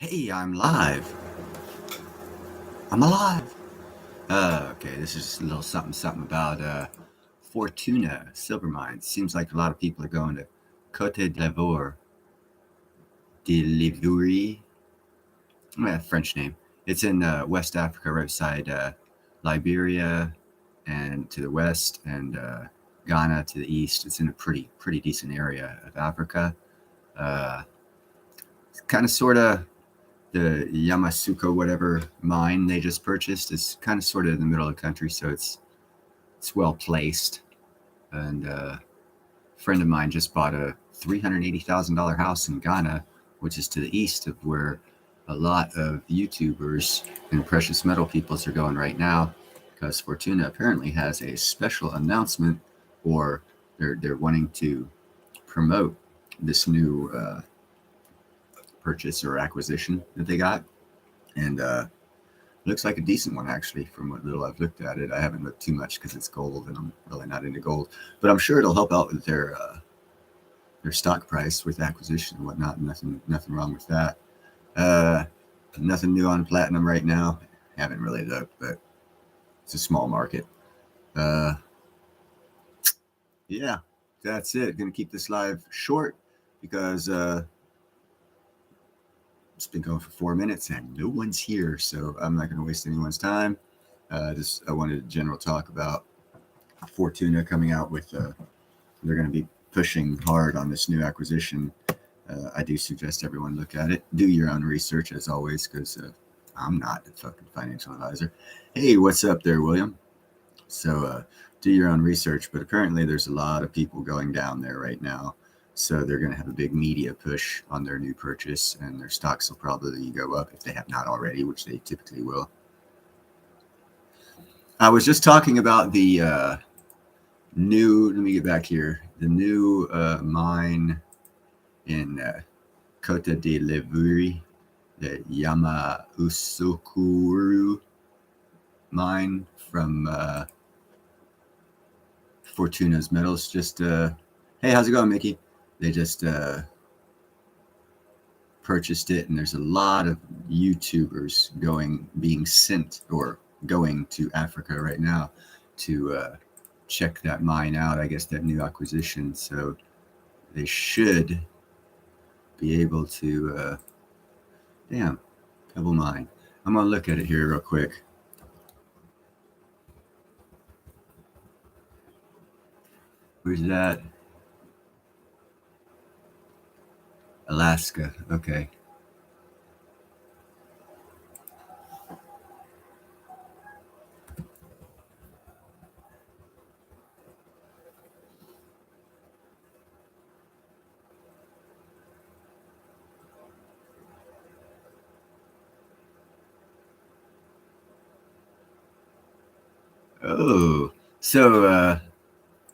Hey, I'm live. I'm alive. Okay, this is just a little something about Fortuna silver mines. Seems like a lot of people are going to Côte d'Ivoire, French name. It's in West Africa, right beside Liberia, and to the west, and Ghana to the east. It's in a pretty decent area of Africa. Uh, kind of sort of the Yamoussoukro whatever mine they just purchased is kind of sort of in the middle of the country, so it's well placed. And a friend of mine just bought a $380,000 house in Ghana, which is to the east of where a lot of YouTubers and precious metal peoples are going right now, because Fortuna apparently has a special announcement, or they're wanting to promote this new purchase or acquisition that they got, and looks like a decent one, actually, from what little I've looked at it. I haven't looked too much because it's gold, and I'm really not into gold. But I'm sure it'll help out with their stock price with acquisition and whatnot. Nothing wrong with that. Uh, Nothing new on platinum right now. Haven't really looked, but it's a small market. Uh, yeah, that's it. Gonna keep this live short because it's been going for 4 minutes and no one's here, so I'm not going to waste anyone's time. I wanted a general talk about Fortuna coming out with. They're going to be pushing hard on this new acquisition. I do suggest everyone look at it. Do your own research as always, because I'm not a fucking financial advisor. Hey, what's up there, William? So do your own research. But apparently, there's a lot of people going down there right now. So they're going to have a big media push on their new purchase, and their stocks will probably go up if they have not already, which they typically will. I was just talking about the new, let me get back here, the new mine in Côte d'Ivoire, the Yamoussoukro mine from Fortuna's Metals. Just, hey, how's it going, Mickey? They just purchased it, and there's a lot of YouTubers being sent or going to Africa right now to check that mine out. I guess that new acquisition. So they should be able to. Damn, Pebble Mine. I'm gonna look at it here real quick. Where's that? Alaska. Okay. Oh, so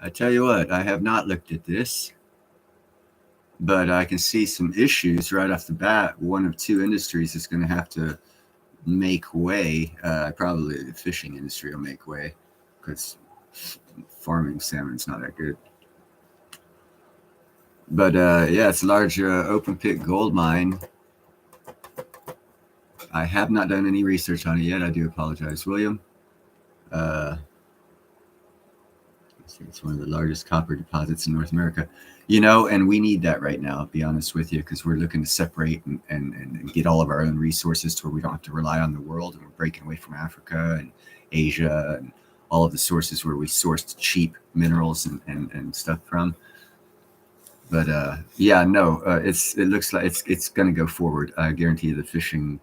I tell you what, I have not looked at this, but I can see some issues right off the bat. One of two industries is going to have to make way. Probably the fishing industry will make way, because farming salmon's not that good. But yeah, it's a large open pit gold mine. I have not done any research on it yet. I do apologize, William. It's one of the largest copper deposits in North America. And we need that right now, I'll be honest with you, because we're looking to separate and get all of our own resources to where we don't have to rely on the world, and we're breaking away from Africa and Asia and all of the sources where we sourced cheap minerals and stuff from. But yeah, no, it looks like it's going to go forward. I guarantee you the fishing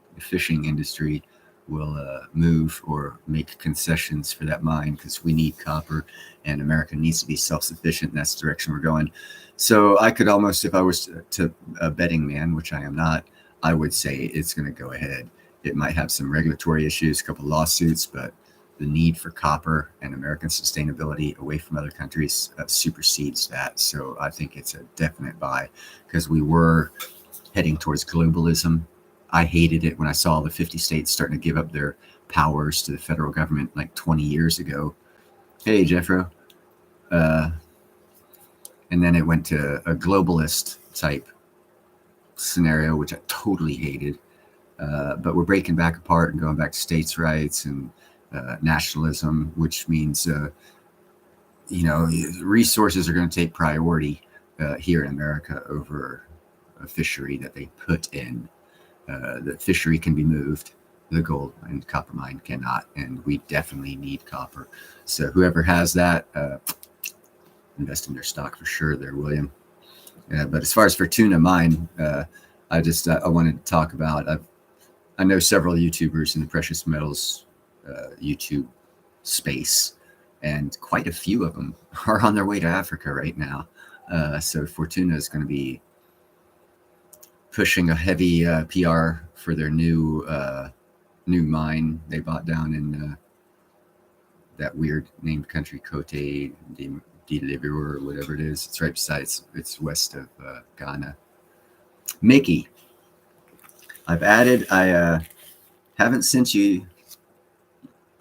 industry will move or make concessions for that mine, because we need copper, and America needs to be self-sufficient, and that's the direction we're going. So I could almost, if I was to a betting man, which I am not, I would say it's going to go ahead. It might have some regulatory issues, a couple of lawsuits, but the need for copper and American sustainability away from other countries supersedes that. So I think it's a definite buy, because we were heading towards globalism. I hated it when I saw the 50 states starting to give up their powers to the federal government like 20 years ago. Hey, Jeffro. And then it went to a globalist type scenario, which I totally hated. But we're breaking back apart and going back to states' rights and nationalism, which means resources are going to take priority here in America over a fishery that they put in. The fishery can be moved. The gold and copper mine cannot, and we definitely need copper. So whoever has that, invest in their stock for sure there, William. But as far as Fortuna mine, I wanted to talk about, I know several YouTubers in the precious metals YouTube space, and quite a few of them are on their way to Africa right now. So Fortuna is going to be pushing a heavy PR for their new mine they bought down in that weird named country, Cote d'Ivoire or whatever it is. It's right beside, it's west of Ghana. Mickey, I haven't sent you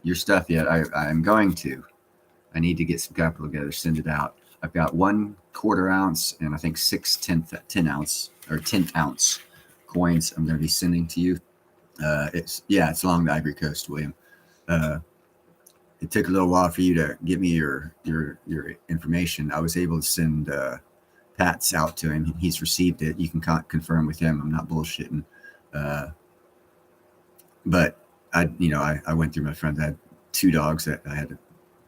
your stuff yet. I'm going to. I need to get some capital together, send it out. I've got 1/4 ounce and I think 6 10th ounce coins I'm going to be sending to you. It's along the Ivory Coast, William. It took a little while for you to give me your information. I was able to send Pat's out to him. He's received it. You can confirm with him. I'm not bullshitting. But I went through my friends. I had 2 dogs that I had to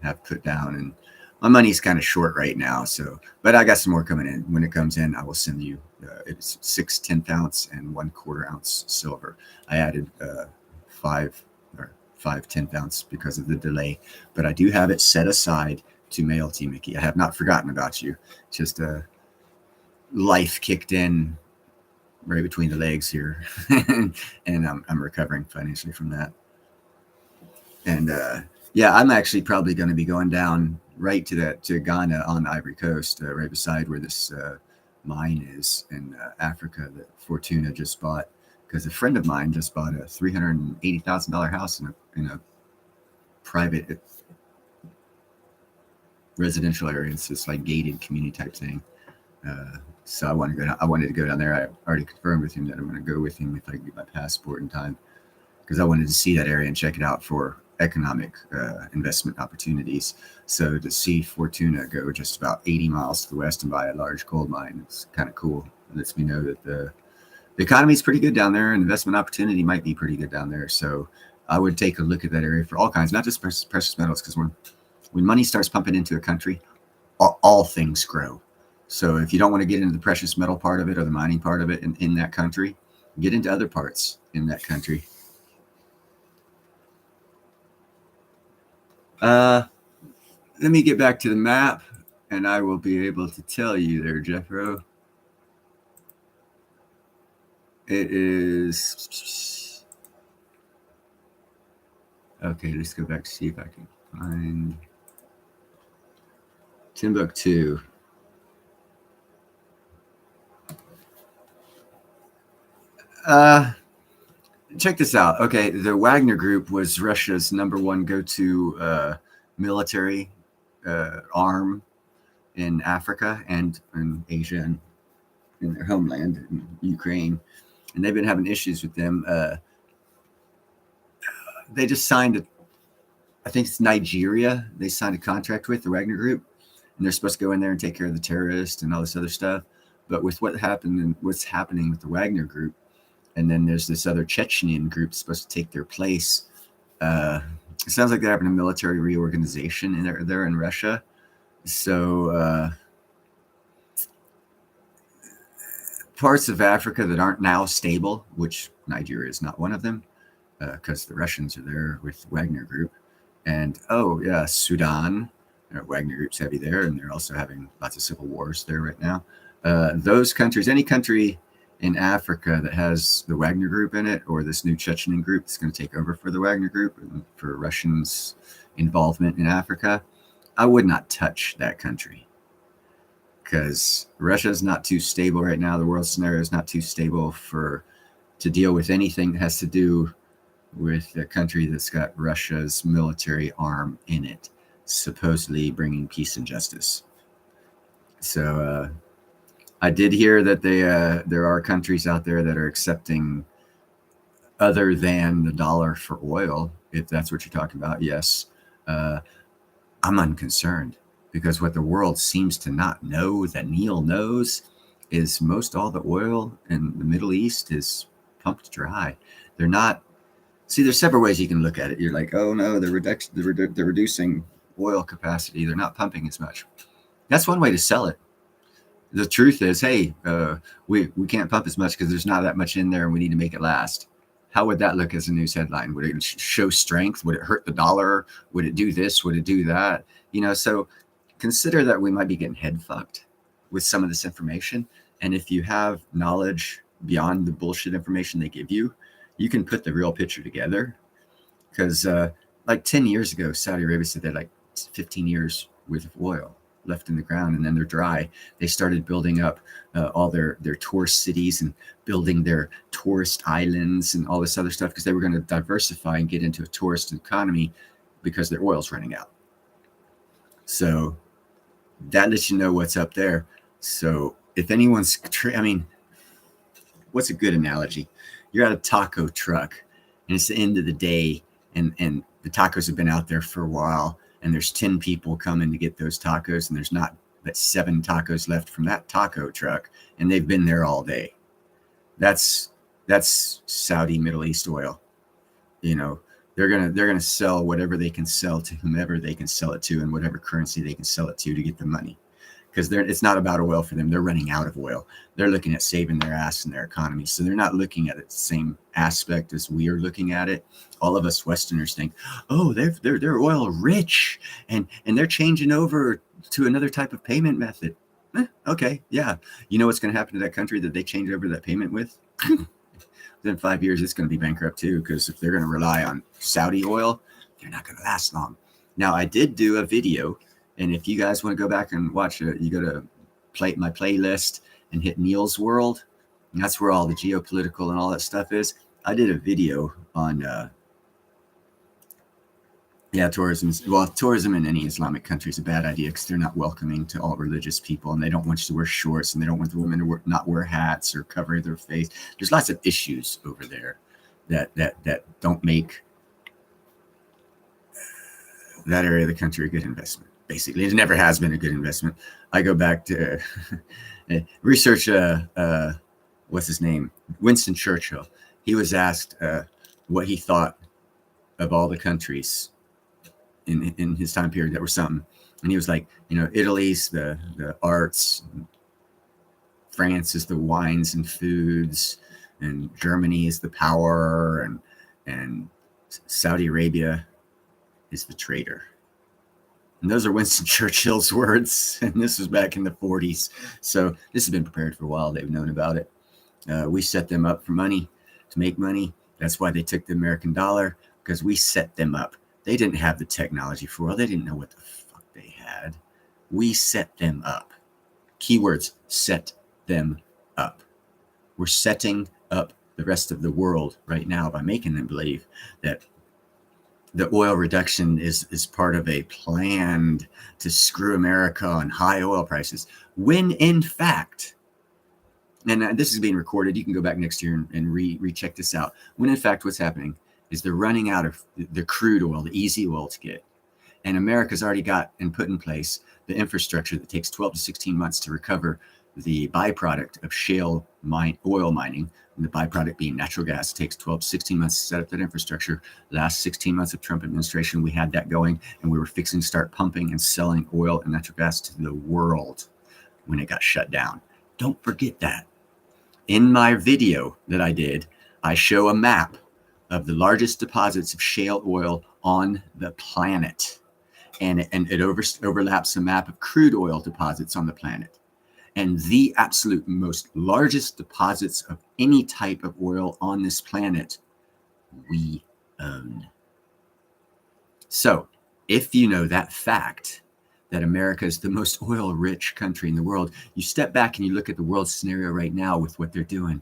have put down, and my money's kind of short right now. So, but I got some more coming in. When it comes in, I will send you. It's 6 10th ounce and 1/4 ounce silver. I added 5 10th ounce because of the delay, but I do have it set aside to mail to you, Mickey. I have not forgotten about you. Just life kicked in right between the legs here, and I'm recovering financially from that. And I'm actually probably going to be going down right to Ghana on the Ivory Coast, right beside where this mine is in Africa that Fortuna just bought. Because a friend of mine just bought a $380,000 house in a private residential area. It's just like gated community type thing. So I wanted to go down there. I already confirmed with him that I'm going to go with him if I can get my passport in time, because I wanted to see that area and check it out for economic investment opportunities. So to see Fortuna go just about 80 miles to the west and buy a large gold mine, it's kind of cool. It lets me know that the economy is pretty good down there, and investment opportunity might be pretty good down there. So I would take a look at that area for all kinds, not just precious metals, because when money starts pumping into a country, all things grow. So if you don't want to get into the precious metal part of it or the mining part of it in that country, get into other parts in that country. Let me get back to the map, and I will be able to tell you there, Jeffro. It is... Okay, let's go back to see if I can find Timbuktu. Check this out. Okay, the Wagner Group was Russia's #1 go-to military arm in Africa and in Asia and in their homeland, in Ukraine. And they've been having issues with them. They just signed I think it's Nigeria. They signed a contract with the Wagner Group, and they're supposed to go in there and take care of the terrorists and all this other stuff. But with what happened and what's happening with the Wagner Group, and then there's this other Chechenian group supposed to take their place. It sounds like they're having a military reorganization there in Russia. So parts of Africa that aren't now stable, which Nigeria is not one of them, because the Russians are there with Wagner Group. And Sudan, Wagner Group's heavy there, and they're also having lots of civil wars there right now. Those countries, any country in Africa that has the Wagner Group in it, or this new Chechen group that's going to take over for the Wagner Group and for Russians' involvement in Africa, I would not touch that country, because Russia is not too stable right now. The world scenario is not too stable to deal with anything that has to do with a country that's got Russia's military arm in it, supposedly bringing peace and justice. So I did hear that there are countries out there that are accepting other than the dollar for oil, if that's what you're talking about, yes, uh, I'm unconcerned, because what the world seems to not know that Neil knows is most all the oil in the Middle East is pumped dry. They're not. See, there's several ways you can look at it. You're like, oh no, they're reducing oil capacity. They're not pumping as much. That's one way to sell it. The truth is, hey, we can't pump as much because there's not that much in there, and we need to make it last. How would that look as a news headline? Would it show strength? Would it hurt the dollar? Would it do this? Would it do that? So consider that we might be getting head fucked with some of this information. And if you have knowledge beyond the bullshit information they give you, you can put the real picture together. Because like 10 years ago, Saudi Arabia said they had like 15 years worth of oil left in the ground, and then they're dry. They started building up all their tourist cities and building their tourist islands and all this other stuff, because they were going to diversify and get into a tourist economy because their oil's running out. So that lets you know what's up there. So if anyone's, what's a good analogy? You're at a taco truck, and it's the end of the day, and the tacos have been out there for a while, and there's 10 people coming to get those tacos, and there's not but 7 tacos left from that taco truck, and they've been there all day. That's Saudi Middle East oil. They're gonna sell whatever they can sell to whomever they can sell it to, and whatever currency they can sell it to get the money. Because it's not about oil for them. They're running out of oil. They're looking at saving their ass and their economy. So they're not looking at it the same aspect as we are looking at it. All of us Westerners think, oh, they're oil rich, and they're changing over to another type of payment method. Okay, yeah. You know what's going to happen to that country that they change over that payment with? Within 5 years, it's going to be bankrupt too, because if they're going to rely on Saudi oil, they're not going to last long. Now, I did do a video, and if you guys want to go back and watch it, you go to my playlist and hit Neil's World, and that's where all the geopolitical and all that stuff is. I did a video on tourism. Well, tourism in any Islamic country is a bad idea, because they're not welcoming to all religious people, and they don't want you to wear shorts, and they don't want the women to not wear hats or cover their face. There's lots of issues over there that don't make that area of the country a good investment. Basically, it never has been a good investment. I go back to research. What's his name? Winston Churchill. He was asked what he thought of all the countries in his time period that were something, and he was like, Italy's the arts, France is the wines and foods, and Germany is the power, and Saudi Arabia is the traitor. And those are Winston Churchill's words, and this was back in the 40s. So this has been prepared for a while. They've known about it. We set them up for money, to make money. That's why they took the American dollar, because we set them up. They didn't have the technology for oil. They didn't know what the fuck they had. We set them up. Keywords, set them up. We're setting up the rest of the world right now by making them believe that the oil reduction is part of a plan to screw America on high oil prices, when in fact, and this is being recorded, you can go back next year and recheck this out, when in fact what's happening is they're running out of the crude oil, the easy oil to get. And America's already got and put in place the infrastructure that takes 12 to 16 months to recover the byproduct of shale oil mining, and the byproduct being natural gas. It takes 12 to 16 months to set up that infrastructure. Last 16 months of Trump administration, we had that going, and we were fixing to start pumping and selling oil and natural gas to the world when it got shut down. Don't forget that. In my video that I did, I show a map of the largest deposits of shale oil on the planet. And it overlaps a map of crude oil deposits on the planet. And the absolute most largest deposits of any type of oil on this planet, we own. So if you know that fact, that America is the most oil-rich country in the world, you step back and you look at the world scenario right now with what they're doing.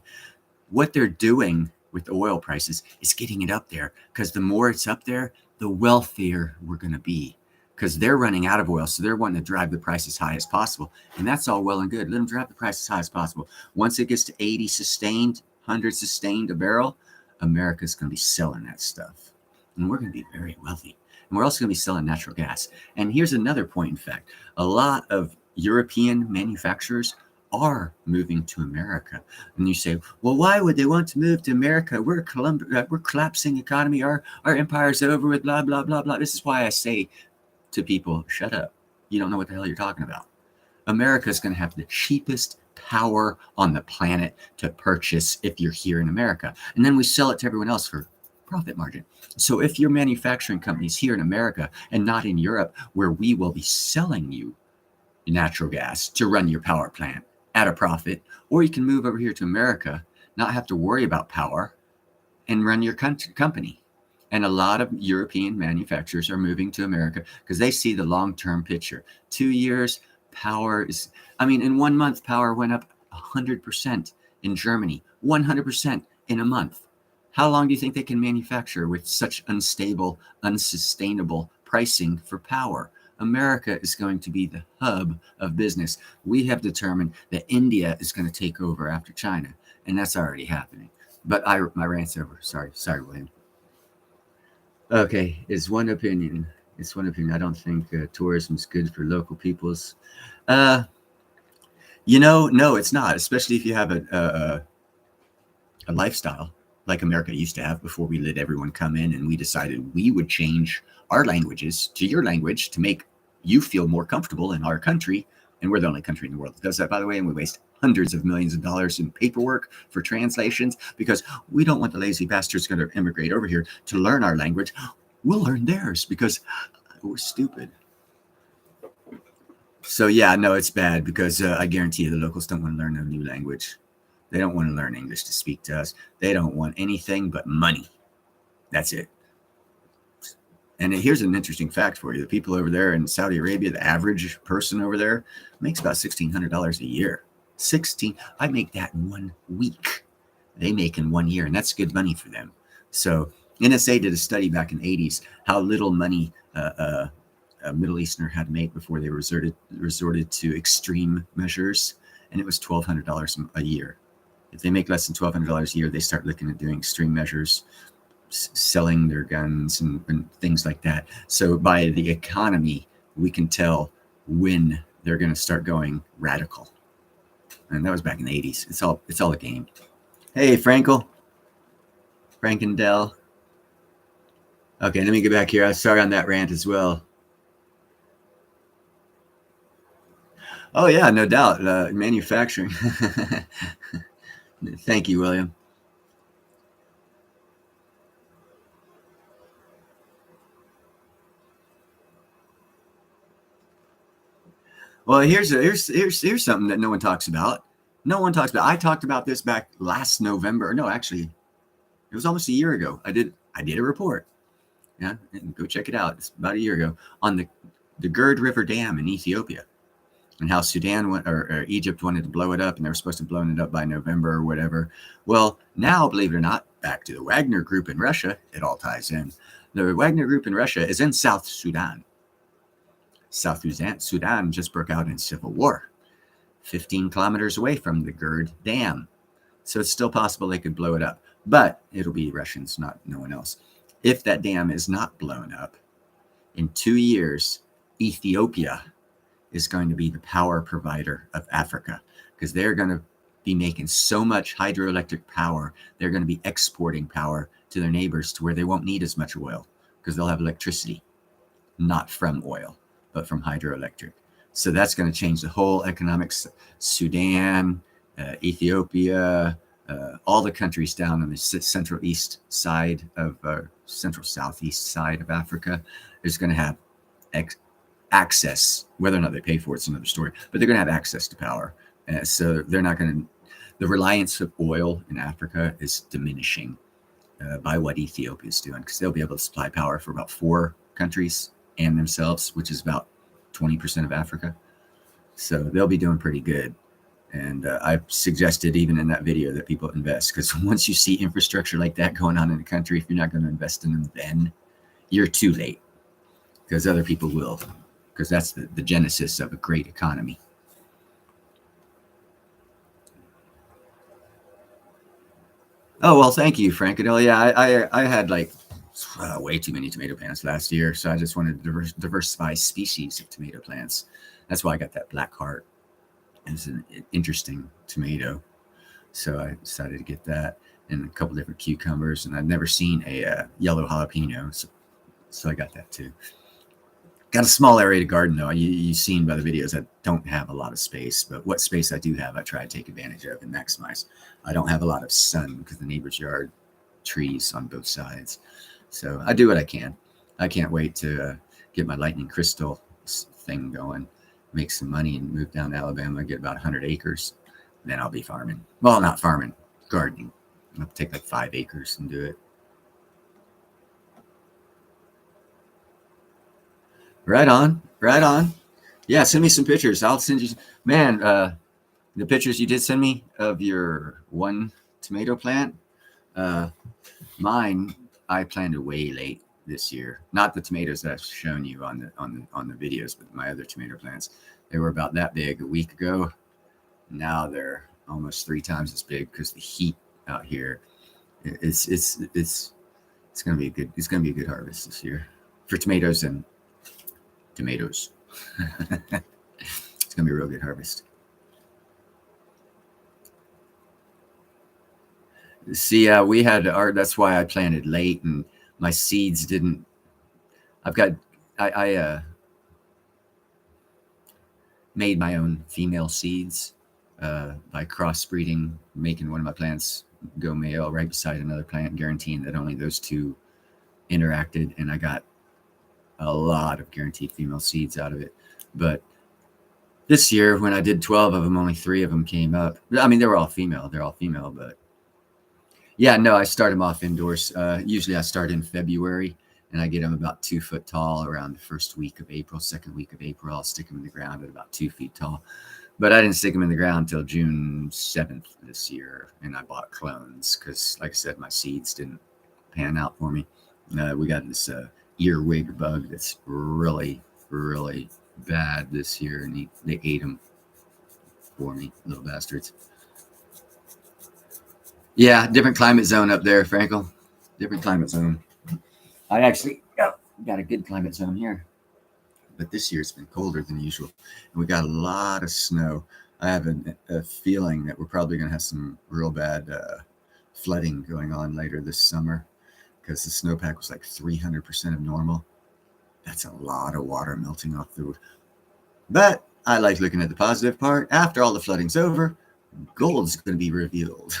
What they're doing with the oil prices is getting it up there, because the more it's up there, the wealthier we're going to be. Because they're running out of oil, so they're wanting to drive the price as high as possible. And that's all well and good. Let them drive the price as high as possible. Once it gets to 80 sustained, 100 sustained a barrel, America's going to be selling that stuff. And we're going to be very wealthy. And we're also going to be selling natural gas. And here's another point, in fact. A lot of European manufacturers are moving to America. And you say, well, why would they want to move to America? We're collapsing economy. Our empire's over with, blah, blah, blah, blah. This is why I say to people, shut up. You don't know what the hell you're talking about. America is going to have the cheapest power on the planet to purchase if you're here in America. And then we sell it to everyone else for profit margin. So if your manufacturing company's here in America and not in Europe, where we will be selling you natural gas to run your power plant at a profit, or you can move over here to America, not have to worry about power, and run your company. And a lot of European manufacturers are moving to America because they see the long-term picture. 2 years, power is, in 1 month, power went up 100% in Germany, 100% in a month. How long do you think they can manufacture with such unstable, unsustainable pricing for power? America is going to be the hub of business. We have determined that India is going to take over after China, and that's already happening. But my rant's over. Sorry, William. Okay, it's one opinion. I don't think tourism is good for local peoples. No, it's not. Especially if you have a lifestyle like America used to have before we let everyone come in, and we decided we would change our languages to your language to make you feel more comfortable in our country. And we're the only country in the world that does that, by the way. And we waste hundreds of millions of dollars in paperwork for translations because we don't want the lazy bastards going to immigrate over here to learn our language. We'll learn theirs because we're stupid. So yeah, no, it's bad because I guarantee you the locals don't want to learn a new language. They don't want to learn English to speak to us. They don't want anything but money. That's it. And here's an interesting fact for you. The people over there in Saudi Arabia, the average person over there makes about $1,600 a year. I make that in 1 week. They make in 1 year, and that's good money for them. So NSA did a study back in the 80s, how little money a Middle Easterner had to make before they resorted to extreme measures, and it was $1,200 a year. If they make less than $1,200 a year, they start looking at doing extreme measures, selling their guns and things like that. So by the economy, we can tell when they're going to start going radical. And that was back in the 80s. It's all a game. Hey, Frankendell. Okay, let me get back here. I'm sorry on that rant as well. Oh, yeah, no doubt. Manufacturing. Thank you, William. Well, here's something that no one talks about. I talked about this back last November. No, actually, it was almost a year ago. I did a report. Yeah, and go check it out. It's about a year ago on the Gerd River Dam in Ethiopia, and how Sudan or Egypt wanted to blow it up, and they were supposed to blow it up by November or whatever. Well, now, believe it or not, back to the Wagner Group in Russia, it all ties in. The Wagner Group in Russia is in South Sudan. South Sudan just broke out in civil war, 15 kilometers away from the Gerd Dam. So it's still possible they could blow it up, but it'll be Russians, not no one else. If that dam is not blown up, in 2 years, Ethiopia is going to be the power provider of Africa, because they're going to be making so much hydroelectric power. They're going to be exporting power to their neighbors to where they won't need as much oil, because they'll have electricity, not from oil, but from hydroelectric. So that's going to change the whole economics. Sudan, Ethiopia, all the countries down on the central east side of central southeast side of Africa is going to have access. Whether or not they pay for it's another story, but they're going to have access to power. So they're not going to. The reliance of oil in Africa is diminishing by what Ethiopia is doing, because they'll be able to supply power for about 4 countries and themselves, which is about 20% of Africa. So they'll be doing pretty good. And I've suggested even in that video that people invest, because once you see infrastructure like that going on in the country, if you're not going to invest in them, then you're too late, because other people will, because that's the genesis of a great economy. Oh well, thank you, Frank. Yeah, I had like way too many tomato plants last year, so I just wanted to diversify species of tomato plants. That's why I got that black heart. It's an interesting tomato, so I decided to get that and a couple different cucumbers. And I've never seen a yellow jalapeno, so I got that too. Got a small area to garden though. You've seen by the videos I don't have a lot of space, but what space I do have, I try to take advantage of and maximize. I don't have a lot of sun because the neighbor's yard, trees on both sides, so I do what I can. I can't wait to get my lightning crystal thing going, make some money, and move down to Alabama, get about 100 acres. Then I'll be farming. Well, not farming, gardening. I'll take like 5 acres and do it. Right on, right on. Yeah, send me some pictures. I'll send you, man. The pictures you did send me of your one tomato plant. Uh, Mine, I planted way late this year. Not the tomatoes that I've shown you on the videos, but my other tomato plants. They were about that big a week ago. Now they're almost 3 times as big because the heat out here. It's gonna be a good harvest this year for tomatoes and tomatoes. It's gonna be a real good harvest. See, we had our. That's why I planted late, and my seeds didn't. I've got. I made my own female seeds by crossbreeding, making one of my plants go male right beside another plant, guaranteeing that only those two interacted, and I got a lot of guaranteed female seeds out of it. But this year, when I did 12 of them, only 3 of them came up. I mean, they were all female. They're all female, but yeah, no, I start them off indoors. Usually I start in February and I get them about 2 foot tall around the first week of April, second week of April. I'll stick them in the ground at about 2 feet tall. But I didn't stick them in the ground until June 7th this year. And I bought clones because, like I said, my seeds didn't pan out for me. We got this earwig bug that's really, really bad this year. And they ate them for me, little bastards. Yeah, different climate zone up there, Frankel. Different climate zone. I actually got a good climate zone here, but this year it's been colder than usual, and we got a lot of snow. I have a feeling that we're probably going to have some real bad flooding going on later this summer because the snowpack was like 300% of normal. That's a lot of water melting off the roof. But I like looking at the positive part. After all the flooding's over, gold's going to be revealed.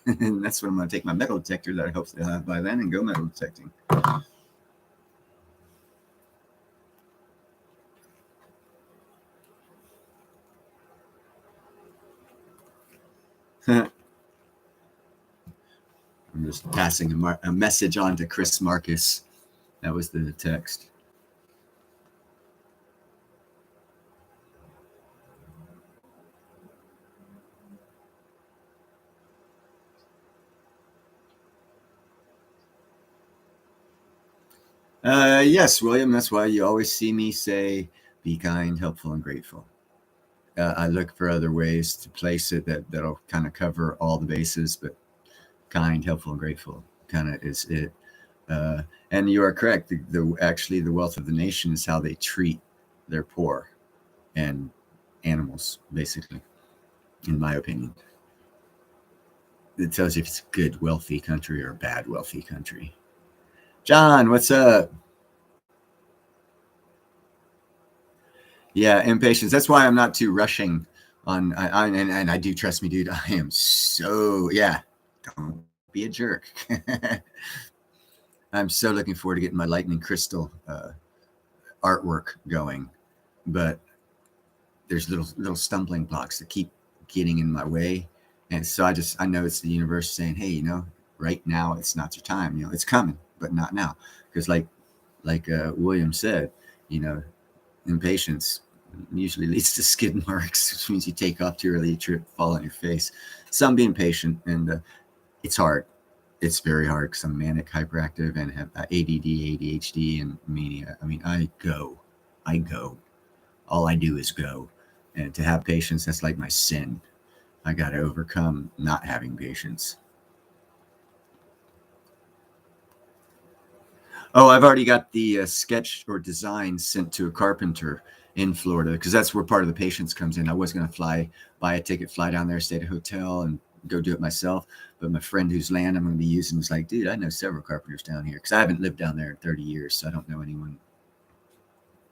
And that's when I'm going to take my metal detector that I hope they'll have by then and go metal detecting. I'm just passing a message on to Chris Marcus. That was the text. Yes, William, that's why you always see me say, be kind, helpful, and grateful. I look for other ways to place it that'll kind of cover all the bases, but kind, helpful, and grateful kind of is it. And you are correct. Actually, the wealth of the nation is how they treat their poor and animals, basically, in my opinion. It tells you if it's a good, wealthy country or a bad, wealthy country. John, what's up? Yeah, impatience. That's why I'm not too rushing on. And I do, trust me, dude. I am so, yeah. Don't be a jerk. I'm so looking forward to getting my lightning crystal artwork going, but there's little stumbling blocks that keep getting in my way, and so I know it's the universe saying, hey, right now it's not your time. It's coming, but not now, because like William said, impatience usually leads to skid marks, which means you take off too early, you trip, fall on your face. So I'm being patient, and it's hard. It's very hard because I'm manic, hyperactive, and have ADD, ADHD, and mania. I mean, I go. All I do is go. And to have patience, that's like my sin. I got to overcome not having patience. Oh, I've already got the sketch or design sent to a carpenter in Florida because that's where part of the patience comes in. I was going to buy a ticket, fly down there, stay at a hotel, and go do it myself. But my friend whose land I'm going to be using was like, dude, I know several carpenters down here because I haven't lived down there in 30 years, so I don't know anyone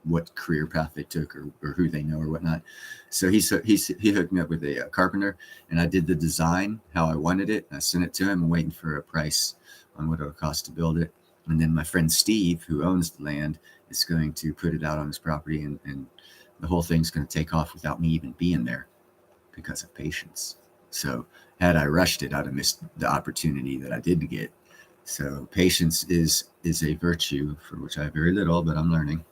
what career path they took or who they know or whatnot. So he hooked me up with a carpenter, and I did the design how I wanted it. I sent it to him. I'm waiting for a price on what it'll cost to build it. And then my friend Steve, who owns the land, is going to put it out on his property, and the whole thing's going to take off without me even being there because of patience. So had I rushed it, I'd have missed the opportunity that I did get. So patience is a virtue for which I have very little, but I'm learning.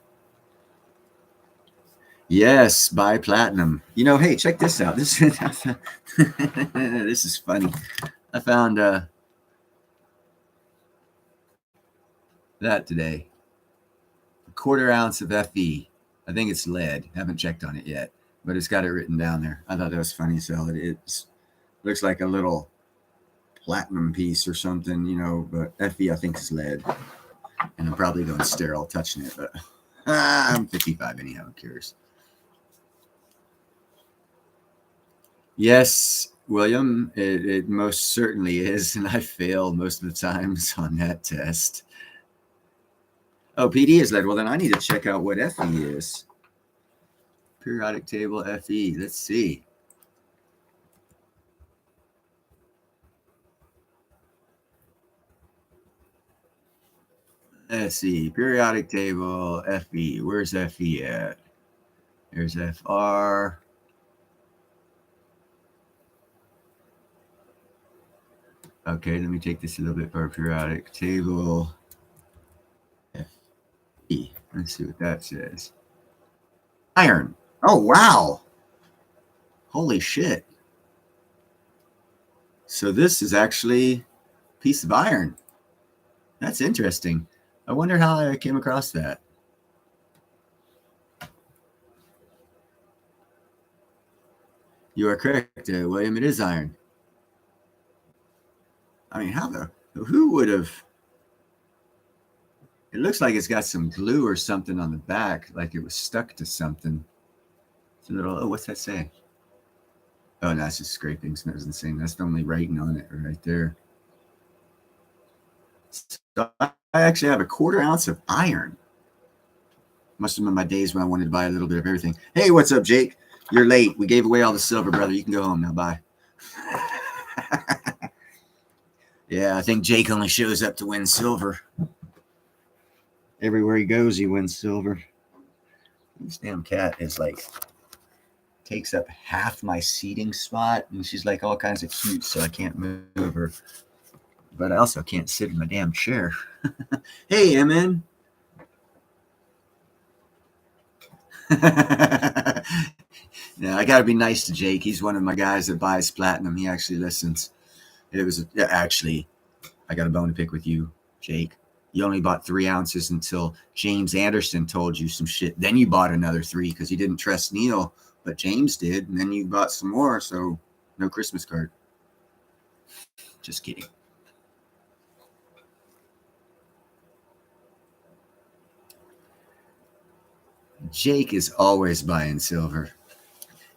Yes, buy platinum. You know, hey, check this out. This this is funny. I found that today. A quarter ounce of Fe. I think it's lead. Haven't checked on it yet, but it's got it written down there. I thought that was funny. So it looks like a little platinum piece or something, you know. But Fe, I think, is lead, and I'm probably going sterile touching it. But I'm 55 anyhow. Who cares? Yes, William, it most certainly is, and I fail most of the times on that test. Oh, PD is lead. Well, then I need to check out what Fe is. Periodic table Fe. Let's see. Let's see. Periodic table Fe. Where's Fe at? There's Fr. Okay, let me take this a little bit for periodic table Fe. Let's see what that says. Iron. Oh, wow. Holy shit. So this is actually a piece of iron. That's interesting. I wonder how I came across that. You are correct, William. It is iron. I mean, who would have? It looks like it's got some glue or something on the back, like it was stuck to something. It's a little, oh, what's that say? Oh, no, it's just scraping. So that doesn't say. That's the only writing on it right there. So I actually have a quarter ounce of iron. Must have been my days when I wanted to buy a little bit of everything. Hey, what's up, Jake? You're late. We gave away all the silver, brother. You can go home now. Bye. Yeah, I think Jake only shows up to win silver. Everywhere he goes, he wins silver. This damn cat is like takes up half my seating spot, and she's like all kinds of cute, so I can't move her. But I also can't sit in my damn chair. Hey, Emin. Yeah, I got to be nice to Jake. He's one of my guys that buys platinum. He actually listens. Actually, I got a bone to pick with you, Jake. You only bought 3 ounces until James Anderson told you some shit. Then you bought another 3 because you didn't trust Neil, but James did. And then you bought some more. So no Christmas card. Just kidding. Jake is always buying silver.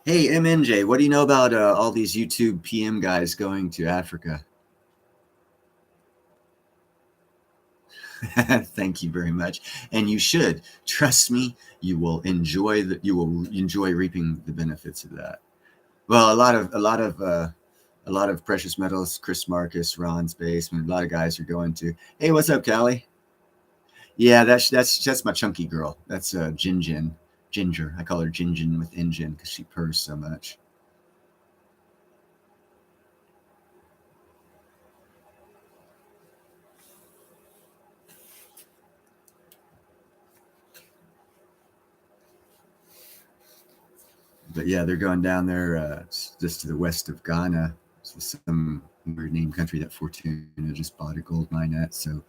Hey, MNJ, what do you know about all these YouTube PM guys going to Africa? Thank you very much, and you should trust me. You will enjoy reaping the benefits of that. Well, a lot of precious metals. Chris Marcus, Ron's basement. A lot of guys are going to. Hey, what's up, Callie? Yeah, that's my chunky girl. That's Ginger. I call her Gingin with engine because she purrs so much. But yeah, they're going down there just to the west of Ghana. So some weird name country that Fortuna just bought a gold mine at. So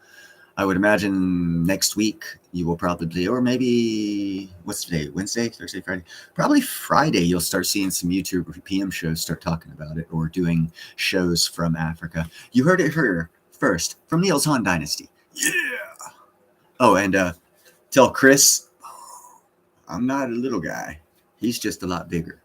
I would imagine next week you will probably, or maybe what's today? Wednesday, Thursday, Friday? Probably Friday you'll start seeing some YouTube PM shows start talking about it or doing shows from Africa. You heard it here first from Neil's Han Dynasty. Yeah. Oh, and tell Chris, I'm not a little guy. He's just a lot bigger.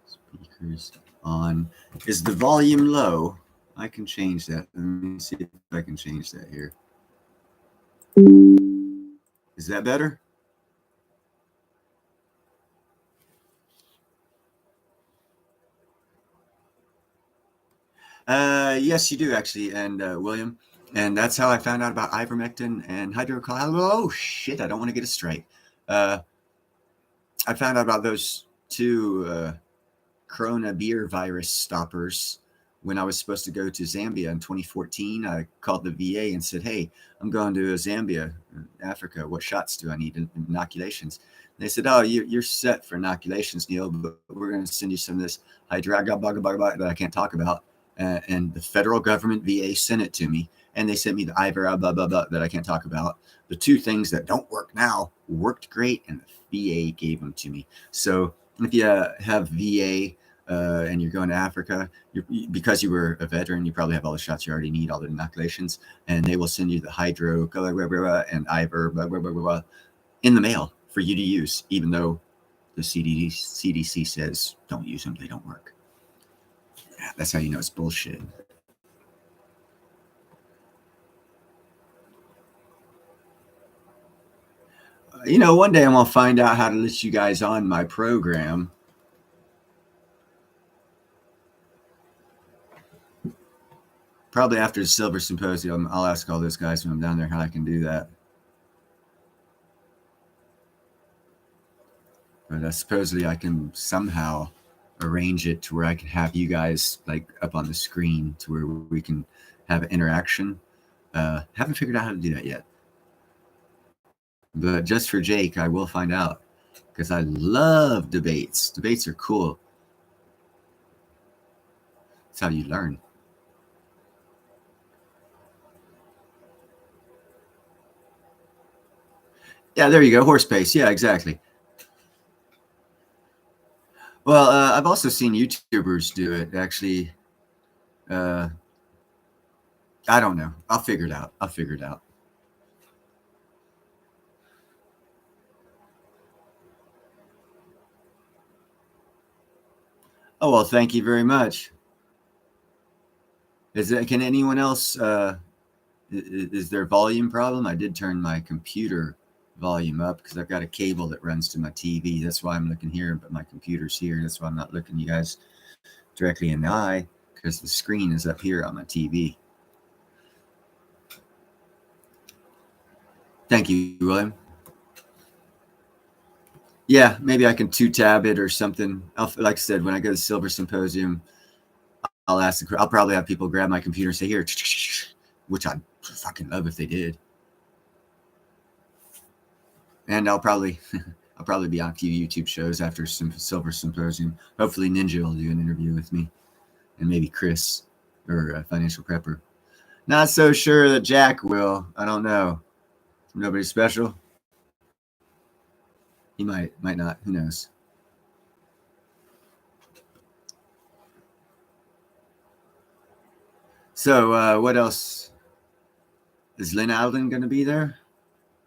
Speakers on. Is the volume low? I can change that. Let me see if I can change that here. Is that better? Yes, you do actually, and William, and that's how I found out about ivermectin and hydrochloroquine. Oh shit! I don't want to get a strike. Uh, I found out about those two Corona beer virus stoppers when I was supposed to go to Zambia in 2014. I called the VA and said, "Hey, I'm going to Zambia, Africa. What shots do I need? Inoculations?" And they said, "Oh, you're set for inoculations, Neil, but we're going to send you some of this hydrogabagabag that I can't talk about." And the federal government VA sent it to me, and they sent me the Ivor blah blah blah that I can't talk about. The two things that don't work now worked great, and the VA gave them to me. So if you have VA and you're going to Africa, because you were a veteran, you probably have all the shots you already need, all the inoculations, and they will send you the hydro blah, blah, blah, blah, and Ivor blah, blah, blah, blah, blah, in the mail for you to use, even though the CDC says don't use them, they don't work. Yeah, that's how you know it's bullshit. One day I'm gonna find out how to list you guys on my program. Probably after the Silver Symposium, I'll ask all those guys when I'm down there how I can do that. But supposedly I can somehow arrange it to where I can have you guys like up on the screen to where we can have interaction. Haven't figured out how to do that yet. But just for Jake, I will find out because I love debates. Debates are cool. That's how you learn. Yeah, there you go. Horse pace. Yeah, exactly. Well, I've also seen YouTubers do it. Actually, I don't know. I'll figure it out. Oh, well, thank you very much. Can anyone else, is there a volume problem? I did turn my computer volume up because I've got a cable that runs to my TV. That's why I'm looking here, but my computer's here. That's why I'm not looking you guys directly in the eye because the screen is up here on my TV. Thank you, William. Yeah, maybe I can two-tab it or something. Like I said, when I go to the Silver Symposium, I'll probably have people grab my computer and say, "Here," which I'd fucking love if they did. And I'll probably be on a few YouTube shows after some Silver Symposium. Hopefully Ninja will do an interview with me, and maybe Chris or Financial Prepper. Not so sure that Jack will. I don't know. Nobody special. He might not. Who knows? So what else? Is Lynn Alden going to be there?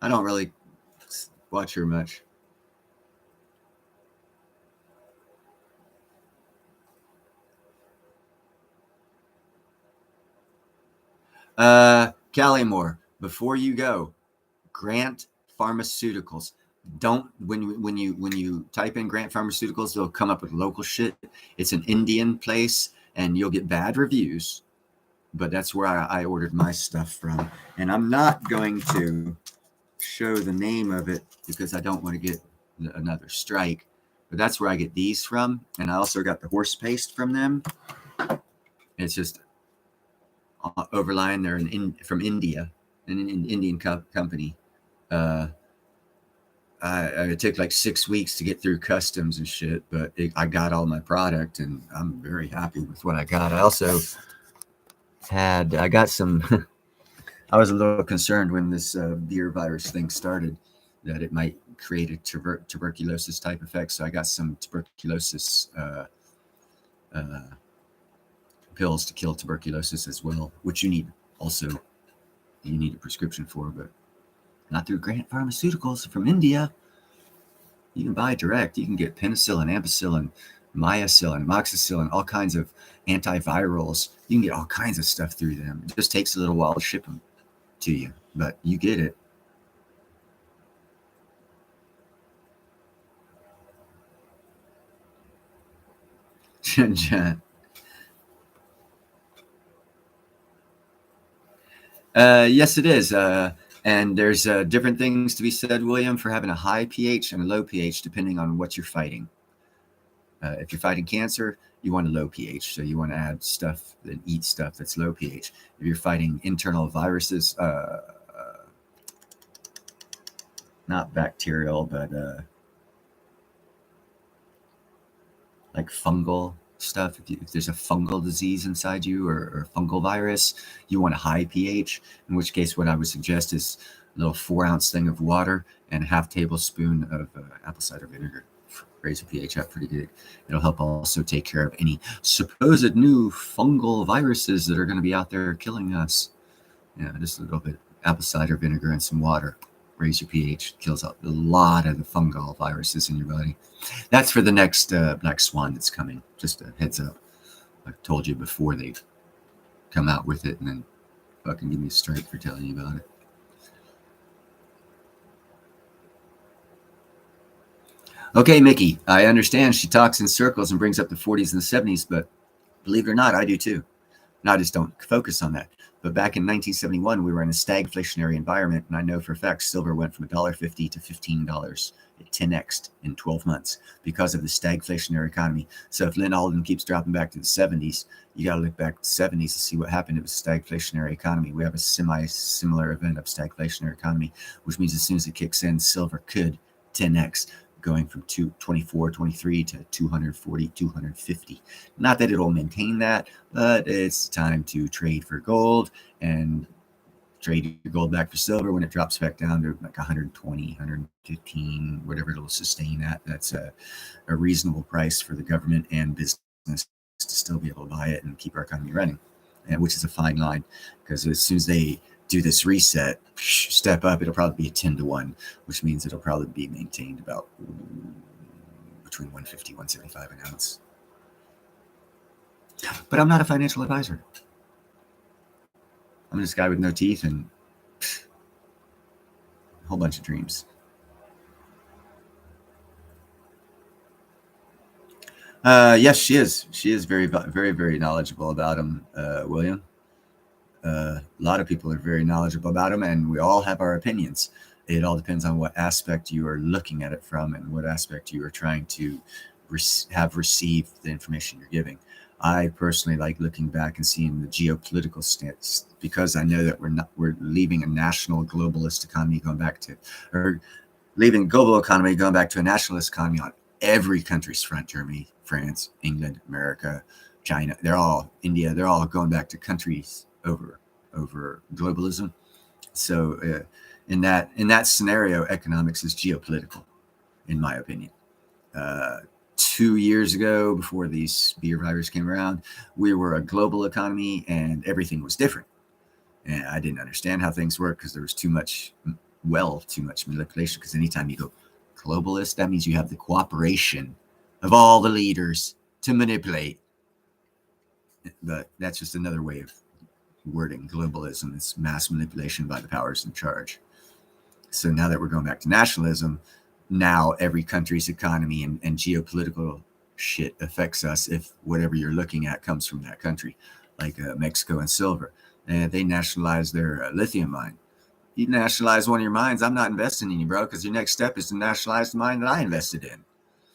I don't really watch her much. Callie Moore, before you go, Grant Pharmaceuticals. Don't when you type in Grant Pharmaceuticals, they'll come up with local shit. It's an Indian place, and you'll get bad reviews. But that's where I ordered my stuff from, and I'm not going to show the name of it because I don't want to get another strike. But that's where I get these from, and I also got the horse paste from them. It's just overlying. They're from India, an Indian company. It took like 6 weeks to get through customs and shit, but I got all my product, and I'm very happy with what I got. I also got some. I was a little concerned when this beer virus thing started that it might create a tuberculosis type effect. So I got some tuberculosis uh, pills to kill tuberculosis as well, which you need a prescription for, but not through Grant Pharmaceuticals from India. You can buy direct. You can get penicillin, ampicillin, mycillin, moxicillin, all kinds of antivirals. You can get all kinds of stuff through them. It just takes a little while to ship them to you, but you get it. Yes, it is. And there's different things to be said, William, for having a high pH and a low pH, depending on what you're fighting. If you're fighting cancer, you want a low pH. So you want to add stuff and eat stuff that's low pH. If you're fighting internal viruses, not bacterial, but like fungal stuff. If there's a fungal disease inside you or fungal virus, you want a high pH, in which case what I would suggest is a little 4-ounce thing of water and a half tablespoon of apple cider vinegar. Raise the pH up pretty good. It'll help also take care of any supposed new fungal viruses that are going to be out there killing us. Yeah, just a little bit apple cider vinegar and some water. Raise your pH. Kills out a lot of the fungal viruses in your body. That's for the next Black Swan that's coming. Just a heads up. I told you before they come out with it and then fucking give me a strike for telling you about it. Okay, Mickey, I understand she talks in circles and brings up the 40s and the 70s, but believe it or not, I do too. And I just don't focus on that. But back in 1971, we were in a stagflationary environment, and I know for a fact silver went from $1.50 to $15. It 10x'd in 12 months because of the stagflationary economy. So if Lynn Alden keeps dropping back to the 70s, you got to look back to the 70s to see what happened. It was stagflationary economy. We have a semi-similar event of stagflationary economy, which means as soon as it kicks in, silver could 10x, going from 224, 23 to 240, 250. Not that it'll maintain that, but it's time to trade for gold and trade your gold back for silver when it drops back down to like 120, 115, whatever it'll sustain at. That's a reasonable price for the government and business to still be able to buy it and keep our economy running, and which is a fine line, because as soon as they do this reset, step up, it'll probably be a 10 to 1, which means it'll probably be maintained about between 150, 175 an ounce. But I'm not a financial advisor. I'm this guy with no teeth and a whole bunch of dreams. Yes, she is. She is very, very, very knowledgeable about them, William. A lot of people are very knowledgeable about them, and we all have our opinions. It all depends on what aspect you are looking at it from and what aspect you are trying to have received the information you're giving. I personally like looking back and seeing the geopolitical stance, because I know that we're leaving a national globalist economy leaving global economy going back to a nationalist economy on every country's front. Germany, France, England, America, China, India, they're all going back to countries over globalism. So in that scenario, economics is geopolitical, in my opinion. 2 years ago, before these beer virus came around, we were a global economy and everything was different. And I didn't understand how things work because there was too much manipulation. Because anytime you go globalist, that means you have the cooperation of all the leaders to manipulate. But that's just another way of wording globalism. It's mass manipulation by the powers in charge. So now that we're going back to nationalism, now every country's economy and geopolitical shit affects us if whatever you're looking at comes from that country, like Mexico and silver. And they nationalized their lithium mine. You nationalize one of your mines, I'm not investing in you, bro, because your next step is to nationalize the mine that I invested in.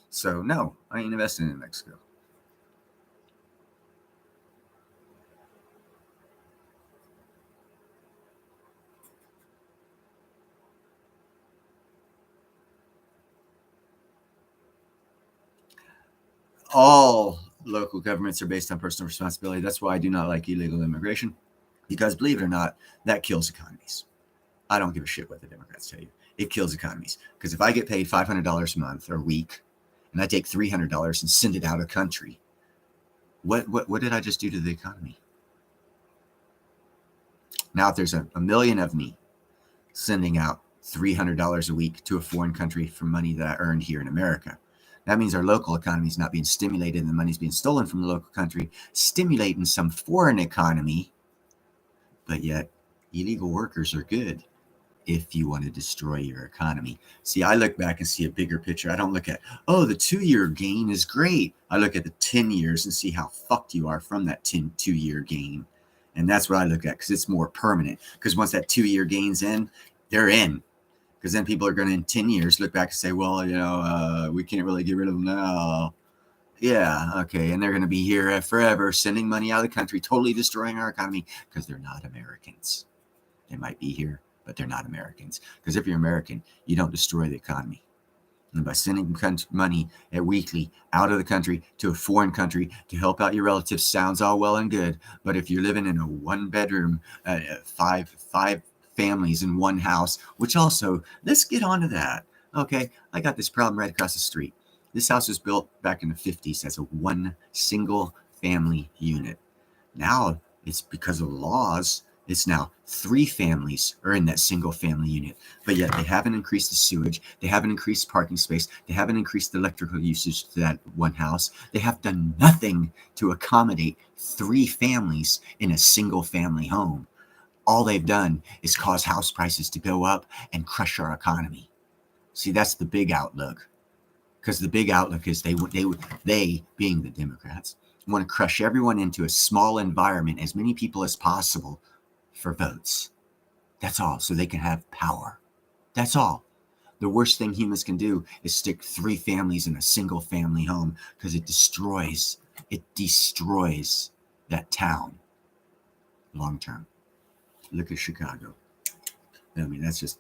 So no, I ain't investing in Mexico. All local governments are based on personal responsibility. That's why I do not like illegal immigration, because believe it or not, that kills economies. I don't give a shit what the Democrats tell you. it kills economies. Because if I get paid $500 a month or a week, and I take $300 and send it out of the country, what did I just do to the economy? Now, if there's a million of me sending out $300 a week to a foreign country for money that I earned here in America, that means our local economy is not being stimulated and the money's being stolen from the local country, stimulating some foreign economy. But yet, illegal workers are good if you want to destroy your economy. See, I look back and see a bigger picture. I don't look at, oh, the 2-year gain is great. I look at the 10 years and see how fucked you are from that 2-year gain. And that's what I look at, because it's more permanent. Because once that 2-year gain's in, they're in. Because then people are going to, in 10 years, look back and say, well, we can't really get rid of them now. Yeah, okay. And they're going to be here forever, sending money out of the country, totally destroying our economy, because they're not Americans. They might be here, but they're not Americans. Because if you're American, you don't destroy the economy. And by sending money weekly out of the country to a foreign country to help out your relatives sounds all well and good. But if you're living in a 1-bedroom, five families in one house, which also, let's get onto that. Okay, I got this problem right across the street. This house was built back in the 50s as a one single family unit. Now it's because of laws. It's now 3 families are in that single family unit, but yet they haven't increased the sewage. They haven't increased parking space. They haven't increased the electrical usage to that one house. They have done nothing to accommodate 3 families in a single family home. All they've done is cause house prices to go up and crush our economy. See, that's the big outlook, because the big outlook is they being the Democrats want to crush everyone into a small environment, as many people as possible, for votes. That's all, so they can have power. That's all. The worst thing humans can do is stick 3 families in a single family home, because it destroys that town long term. Look at Chicago. I mean, that's just,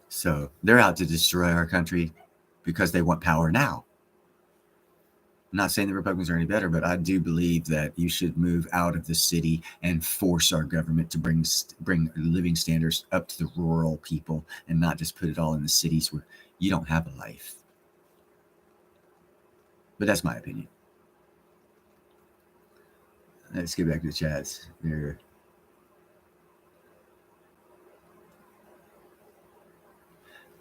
so they're out to destroy our country because they want power now. I'm not saying the Republicans are any better, but I do believe that you should move out of the city and force our government to bring living standards up to the rural people, and not just put it all in the cities where you don't have a life. But that's my opinion. Let's get back to the chats here.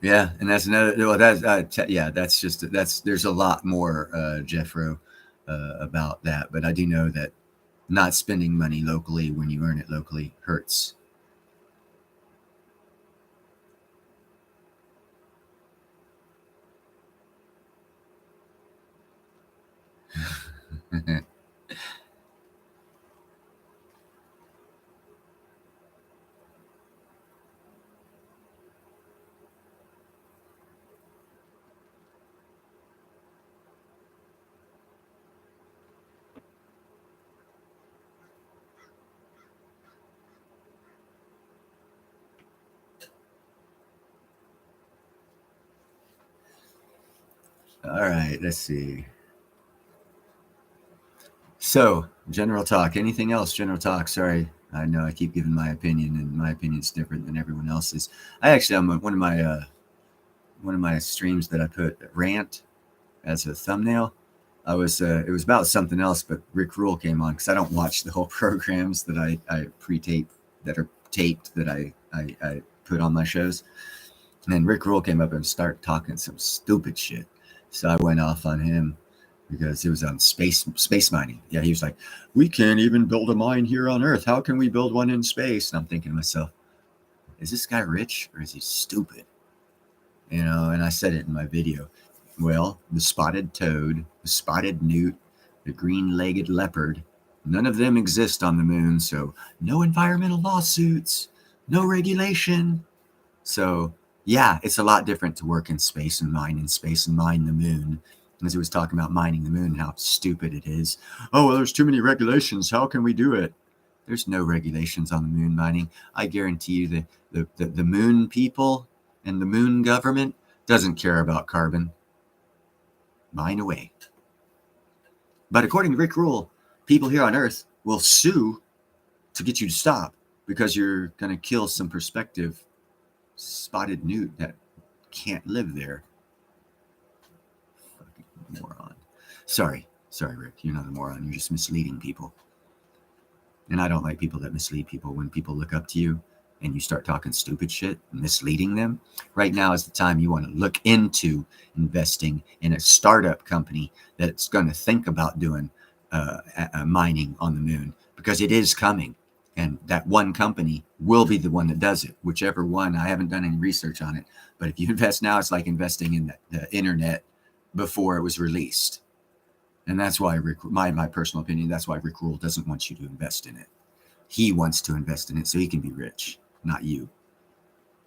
Yeah, and that's another. Well, that's there's a lot more, Jeffro, about that. But I do know that not spending money locally when you earn it locally hurts. All right, let's see. So, general talk. Anything else? General talk. Sorry, I know I keep giving my opinion, and my opinion's different than everyone else's. I actually, on one of my streams that I put rant as a thumbnail, it was about something else, but Rick Rule came on, because I don't watch the whole programs that I pre-tape, that are taped, that I put on my shows. And then Rick Rule came up and started talking some stupid shit. So I went off on him, because it was on space mining. Yeah, he was like, we can't even build a mine here on Earth. How can we build one in space? And I'm thinking to myself, is this guy rich or is he stupid? And I said it in my video. Well, the spotted toad, the spotted newt, the green-legged leopard, none of them exist on the moon, so no environmental lawsuits, no regulation. So yeah, it's a lot different to work in space and mine the moon. As he was talking about mining the moon and how stupid it is. Oh, well, there's too many regulations. How can we do it? There's no regulations on the moon mining. I guarantee you the moon people and the moon government doesn't care about carbon. Mine away. But according to Rick Rule, people here on Earth will sue to get you to stop, because you're going to kill some prospective spotted newt that can't live there. Fucking moron. Sorry, Rick. You're not a moron. You're just misleading people. And I don't like people that mislead people. When people look up to you and you start talking stupid shit, misleading them, right now is the time you want to look into investing in a startup company that's going to think about doing mining on the moon, because it is coming. And that one company will be the one that does it, whichever one. I haven't done any research on it. But if you invest now, it's like investing in the internet before it was released. And that's why my personal opinion, that's why Rick Rule doesn't want you to invest in it. He wants to invest in it so he can be rich, not you.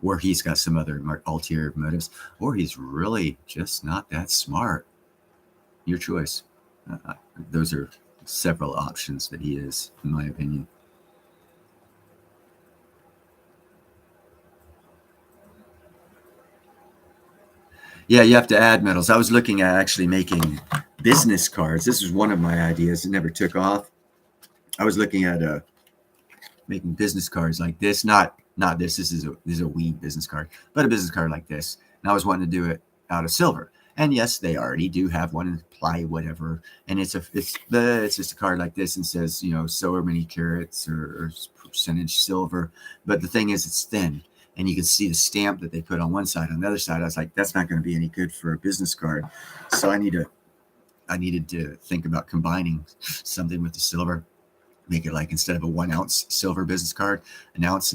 Or he's got some other ulterior motives, or he's really just not that smart. Your choice. Those are several options that he is, in my opinion. Yeah, you have to add metals. I was looking at actually making business cards. This was one of my ideas. It never took off. I was looking at making business cards like this. Not this. This is a weed business card, but a business card like this. And I was wanting to do it out of silver. And yes, they already do have one in ply, whatever. And it's just a card like this and says, so many carats or percentage silver. But the thing is, it's thin. And you can see the stamp that they put on one side. On the other side, I was like, that's not going to be any good for a business card. So I needed to think about combining something with the silver, make it like, instead of a 1 ounce silver business card, 1.25 ounces,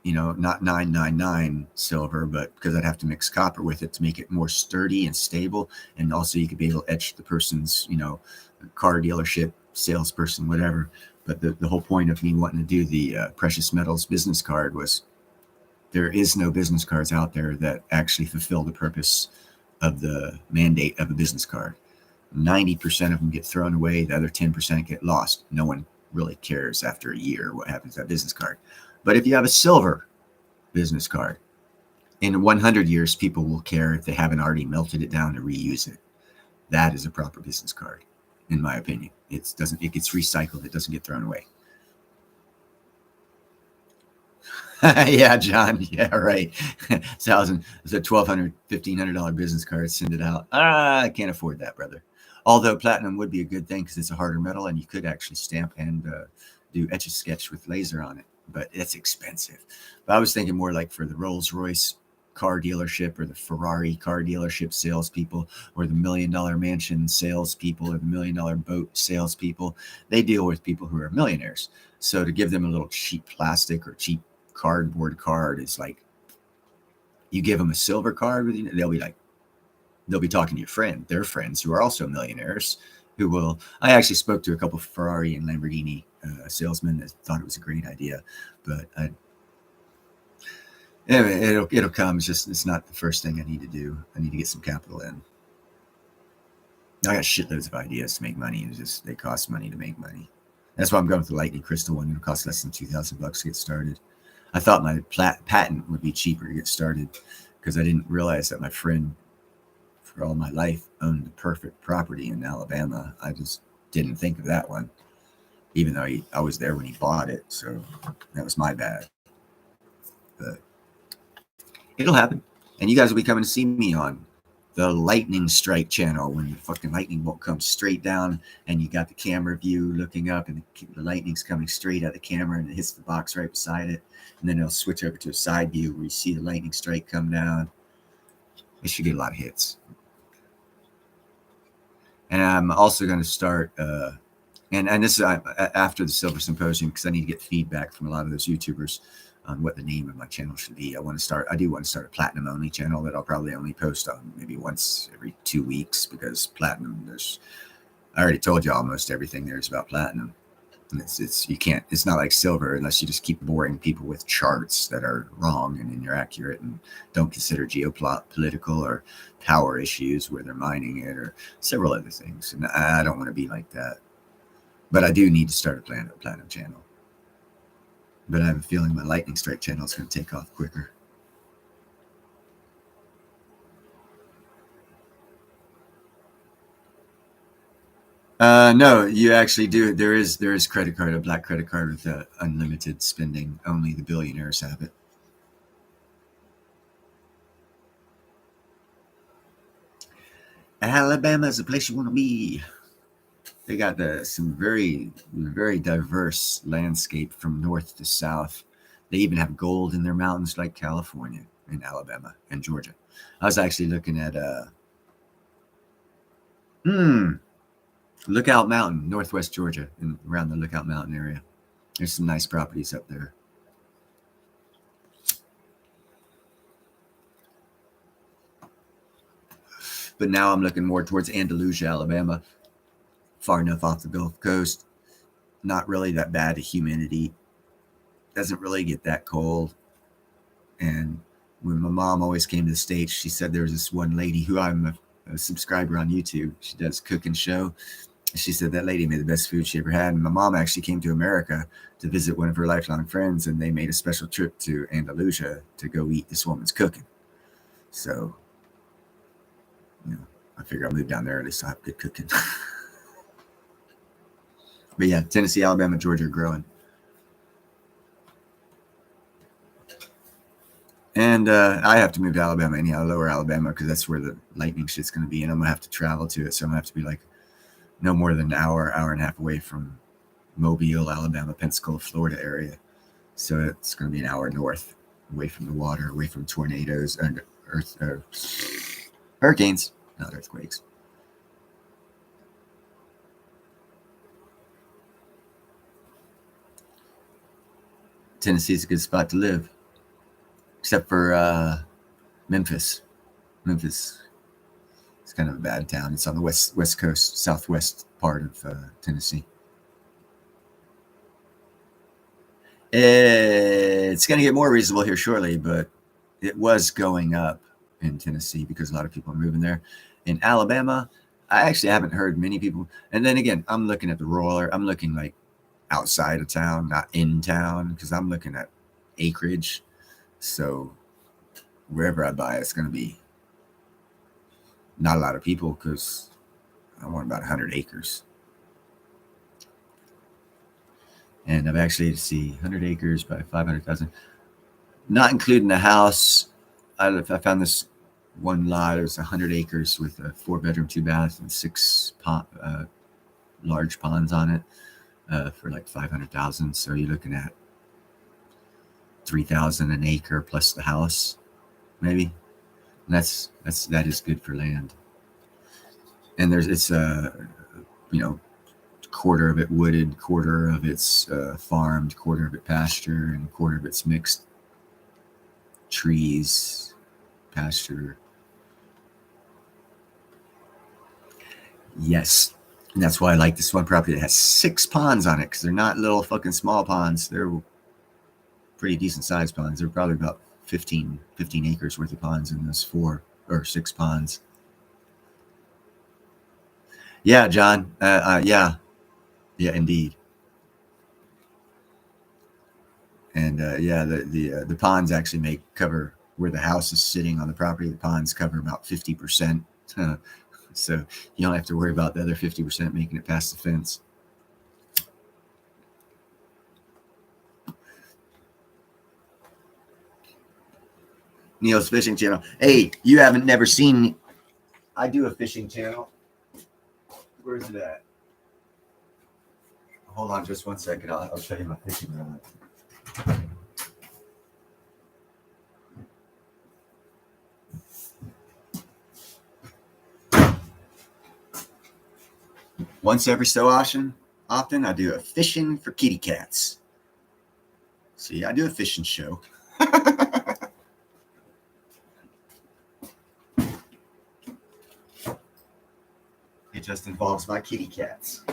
not 999 silver, but because I'd have to mix copper with it to make it more sturdy and stable. And also you could be able to etch the person's, car dealership, salesperson, whatever. But the whole point of me wanting to do the precious metals business card was, there is no business cards out there that actually fulfill the purpose of the mandate of a business card. 90% of them get thrown away. The other 10% get lost. No one really cares after a year what happens to that business card. But if you have a silver business card, in 100 years, people will care if they haven't already melted it down to reuse it. That is a proper business card, in my opinion. It gets recycled. It doesn't get thrown away. Yeah, John. Yeah, right. It's a $1,200, $1,500 business card. Send it out. I can't afford that, brother. Although platinum would be a good thing because it's a harder metal, and you could actually stamp and do etch a sketch with laser on it. But it's expensive. But I was thinking more like for the Rolls-Royce car dealership, or the Ferrari car dealership salespeople, or the $1 million mansion salespeople, or the $1 million boat salespeople. They deal with people who are millionaires. So to give them a little cheap plastic or cheap cardboard card is like, you give them a silver card with you, they'll be talking to their friends who are also millionaires, who will. I actually spoke to a couple of Ferrari and Lamborghini salesmen that thought it was a great idea, but it'll come. It's not the first thing I need to do. I need to get some capital in. I got shitloads of ideas to make money. They cost money to make money. That's why I'm going with the lightning crystal one. It'll cost less than $2,000 to get started. I thought my patent would be cheaper to get started, because I didn't realize that my friend for all my life owned the perfect property in Alabama. I just didn't think of that one, even though I was there when he bought it. So that was my bad. But it'll happen. And you guys will be coming to see me on the lightning strike channel, when the fucking lightning bolt comes straight down and you got the camera view looking up, and the lightning's coming straight at the camera and it hits the box right beside it. And then it'll switch over to a side view where you see the lightning strike come down. It should get a lot of hits. And I'm also going to start, and this is after the Silver Symposium, because I need to get feedback from a lot of those YouTubers on what the name of my channel should be. I do want to start a platinum only channel that I'll probably only post on maybe once every 2 weeks, because platinum, I already told you almost everything there is about platinum. And it's not like silver, unless you just keep boring people with charts that are wrong and inaccurate and don't consider geopolitical or power issues where they're mining it, or several other things. And I don't want to be like that. But I do need to start a platinum channel. But I have a feeling my lightning strike channel is going to take off quicker. No, you actually do. There is credit card, a black credit card with unlimited spending. Only the billionaires have it. Alabama is the place you want to be. They got some very, very diverse landscape from north to south. They even have gold in their mountains like California and Alabama and Georgia. I was actually looking at Lookout Mountain, northwest Georgia, and around the Lookout Mountain area. There's some nice properties up there. But now I'm looking more towards Andalusia, Alabama, far enough off the Gulf Coast. Not really that bad of humidity. Doesn't really get that cold. And when my mom always came to the States, she said there was this one lady who I'm a subscriber on YouTube. She does cooking show. She said that lady made the best food she ever had. And my mom actually came to America to visit one of her lifelong friends, and they made a special trip to Andalusia to go eat this woman's cooking. So, I figure I'll move down there, at least I'll have good cooking. But yeah, Tennessee, Alabama, Georgia are growing. And I have to move to Alabama anyhow, lower Alabama, because that's where the lightning shit's going to be. And I'm going to have to travel to it. So I'm going to have to be like no more than an hour and a half away from Mobile, Alabama, Pensacola, Florida area. So it's going to be an hour north, away from the water, away from tornadoes and hurricanes, not earthquakes. Tennessee's a good spot to live, except for Memphis. Memphis is kind of a bad town. It's on the west coast, southwest part of Tennessee. It's going to get more reasonable here shortly, but it was going up in Tennessee because a lot of people are moving there. In Alabama, I actually haven't heard many people. And then again, I'm looking at the rural. I'm looking like outside of town, not in town, because I'm looking at acreage. So wherever I buy, it's going to be not a lot of people because I want about 100 acres. And I've actually see 100 acres by 500,000, not including the house. I found this one lot. It was 100 acres with a 4-bedroom, 2-bath, and 6 large ponds on it for like 500,000. So you're looking at 3,000 an acre plus the house, maybe. And that is good for land. And it's quarter of it wooded, quarter of it's farmed, quarter of it pasture, and quarter of it's mixed trees, pasture. Yes. And that's why I like this one property that has 6 ponds on it, because they're not little fucking small ponds. They're pretty decent sized ponds. They're probably about 15 acres worth of ponds in those 4 or 6 ponds. Yeah, John. Yeah, indeed. And the ponds actually cover where the house is sitting on the property. The ponds cover about 50%. So you don't have to worry about the other 50% making it past the fence. Neil's Fishing Channel. Hey, you haven't never seen. I do a fishing channel. Where's it at? Hold on just one second. I'll show you my fishing rod. Once every so often, I do a fishing for kitty cats. See, I do a fishing show. It just involves my kitty cats.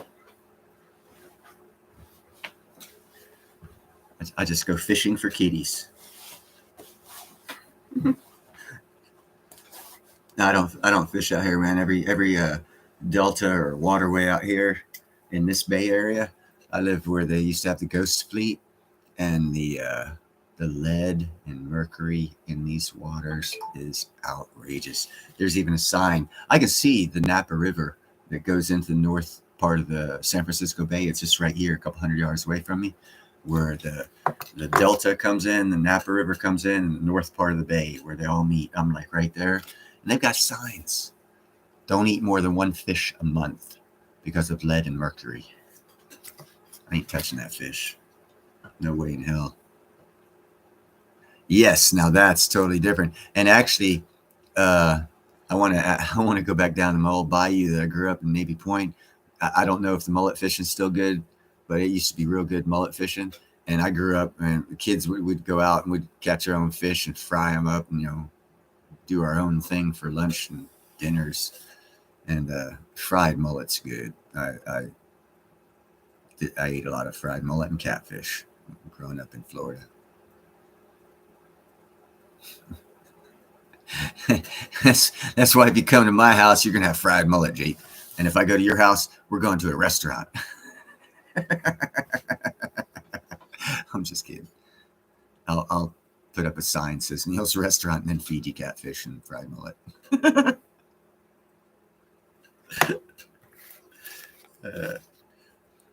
I just go fishing for kitties. I don't fish out here, man. Every delta or waterway out here in this Bay Area, I live where they used to have the Ghost Fleet, and the lead and mercury in these waters is outrageous. There's even a sign. I can see the Napa River that goes into the north part of the San Francisco Bay. It's just right here, a couple hundred yards away from me, where the Delta comes in, the Napa River comes in, and the north part of the bay where they all meet. I'm like right there. And they've got signs. Don't eat more than one fish a month because of lead and mercury. I ain't touching that fish. No way in hell. Yes, now that's totally different. And actually, I want to go back down to my old bayou that I grew up in, Navy Point. I don't know if the mullet fishing is still good, but it used to be real good mullet fishing. And I grew up, and the kids would go out and we'd catch our own fish and fry them up, and do our own thing for lunch and dinners. And fried mullet's good. I ate a lot of fried mullet and catfish growing up in Florida. That's why if you come to my house, you're gonna have fried mullet, Jake. And if I go to your house, we're going to a restaurant. I'm just kidding. I'll put up a sign that says Neil's Restaurant and then feed you catfish and fried mullet.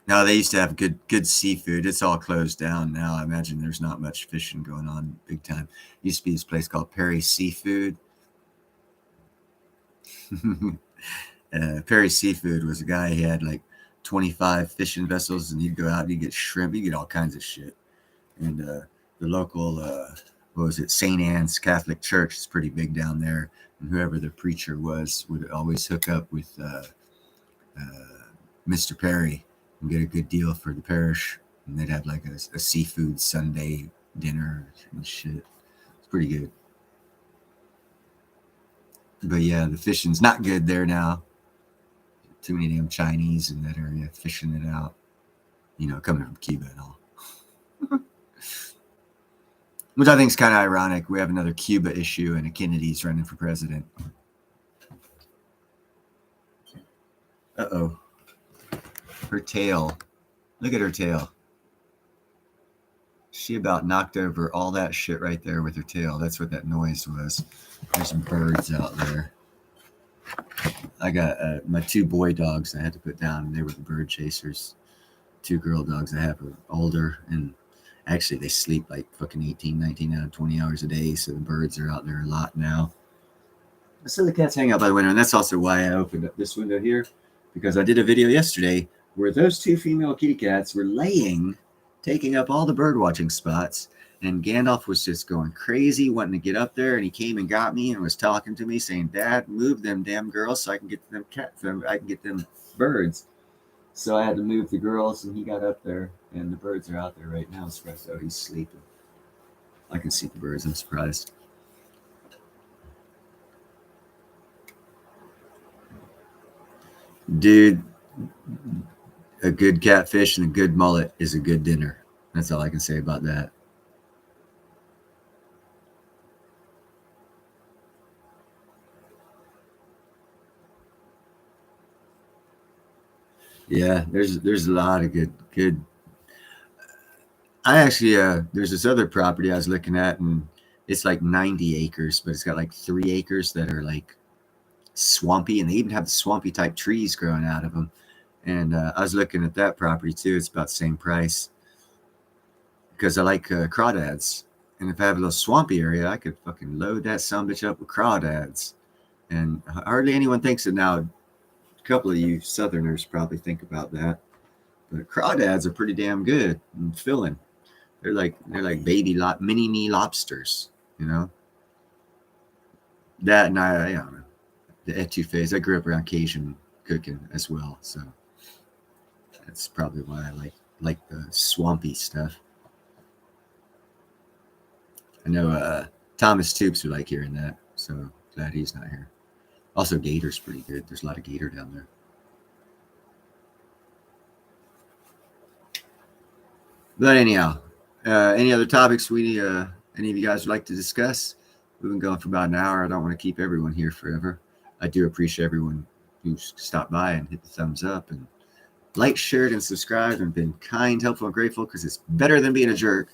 No, they used to have good seafood. It's all closed down now. I imagine there's not much fishing going on big time. Used to be this place called Perry Seafood. Perry Seafood was a guy. He had like 25 fishing vessels, and he'd go out and he'd get shrimp. He'd get all kinds of shit. And the local, St. Anne's Catholic Church is pretty big down there. And whoever the preacher was would always hook up with Mr. Perry and get a good deal for the parish. And they'd have like a seafood Sunday dinner and shit. It's pretty good. But yeah, the fishing's not good there now. Too many damn Chinese in that area fishing it out. Coming from Cuba and all. Which I think is kind of ironic. We have another Cuba issue and a Kennedy's running for president. Uh-oh. Her tail. Look at her tail. She about knocked over all that shit right there with her tail. That's what that noise was. There's some birds out there. I got my 2 boy dogs I had to put down. They were the bird chasers. 2 girl dogs I have are older, and actually they sleep like fucking 18, 19 out of 20 hours a day, so the birds are out there a lot now. So the cats hang out by the window, and that's also why I opened up this window here, because I did a video yesterday where those 2 female kitty cats were taking up all the bird watching spots, and Gandalf was just going crazy, wanting to get up there, and he came and got me and was talking to me saying, "Dad, move them damn girls so I can get them I can get them birds." So I had to move the girls, and he got up there, and the birds are out there right now. So he's sleeping. I can see the birds. I'm surprised. Dude, a good catfish and a good mullet is a good dinner. That's all I can say about that. Yeah, there's a lot of good. I actually there's this other property I was looking at, and it's like 90 acres, but it's got like 3 acres that are like swampy, and they even have the swampy type trees growing out of them. And I was looking at that property too. It's about the same price because I like crawdads, and if I have a little swampy area, I could fucking load that sumbitch up with crawdads. And hardly anyone thinks it now. A couple of you Southerners probably think about that, but crawdads are pretty damn good and filling. They're like baby mini me lobsters, That, and I don't know, the etouffees. I grew up around Cajun cooking as well, so that's probably why I like the swampy stuff. I know Thomas Toops would like hearing that, so glad he's not here. Also, gator's pretty good. There's a lot of gator down there. But anyhow, any other topics any of you guys would like to discuss? We've been going for about an hour. I don't want to keep everyone here forever. I do appreciate everyone who stopped by and hit the thumbs up and liked, shared, and subscribed and been kind, helpful, and grateful, because it's better than being a jerk.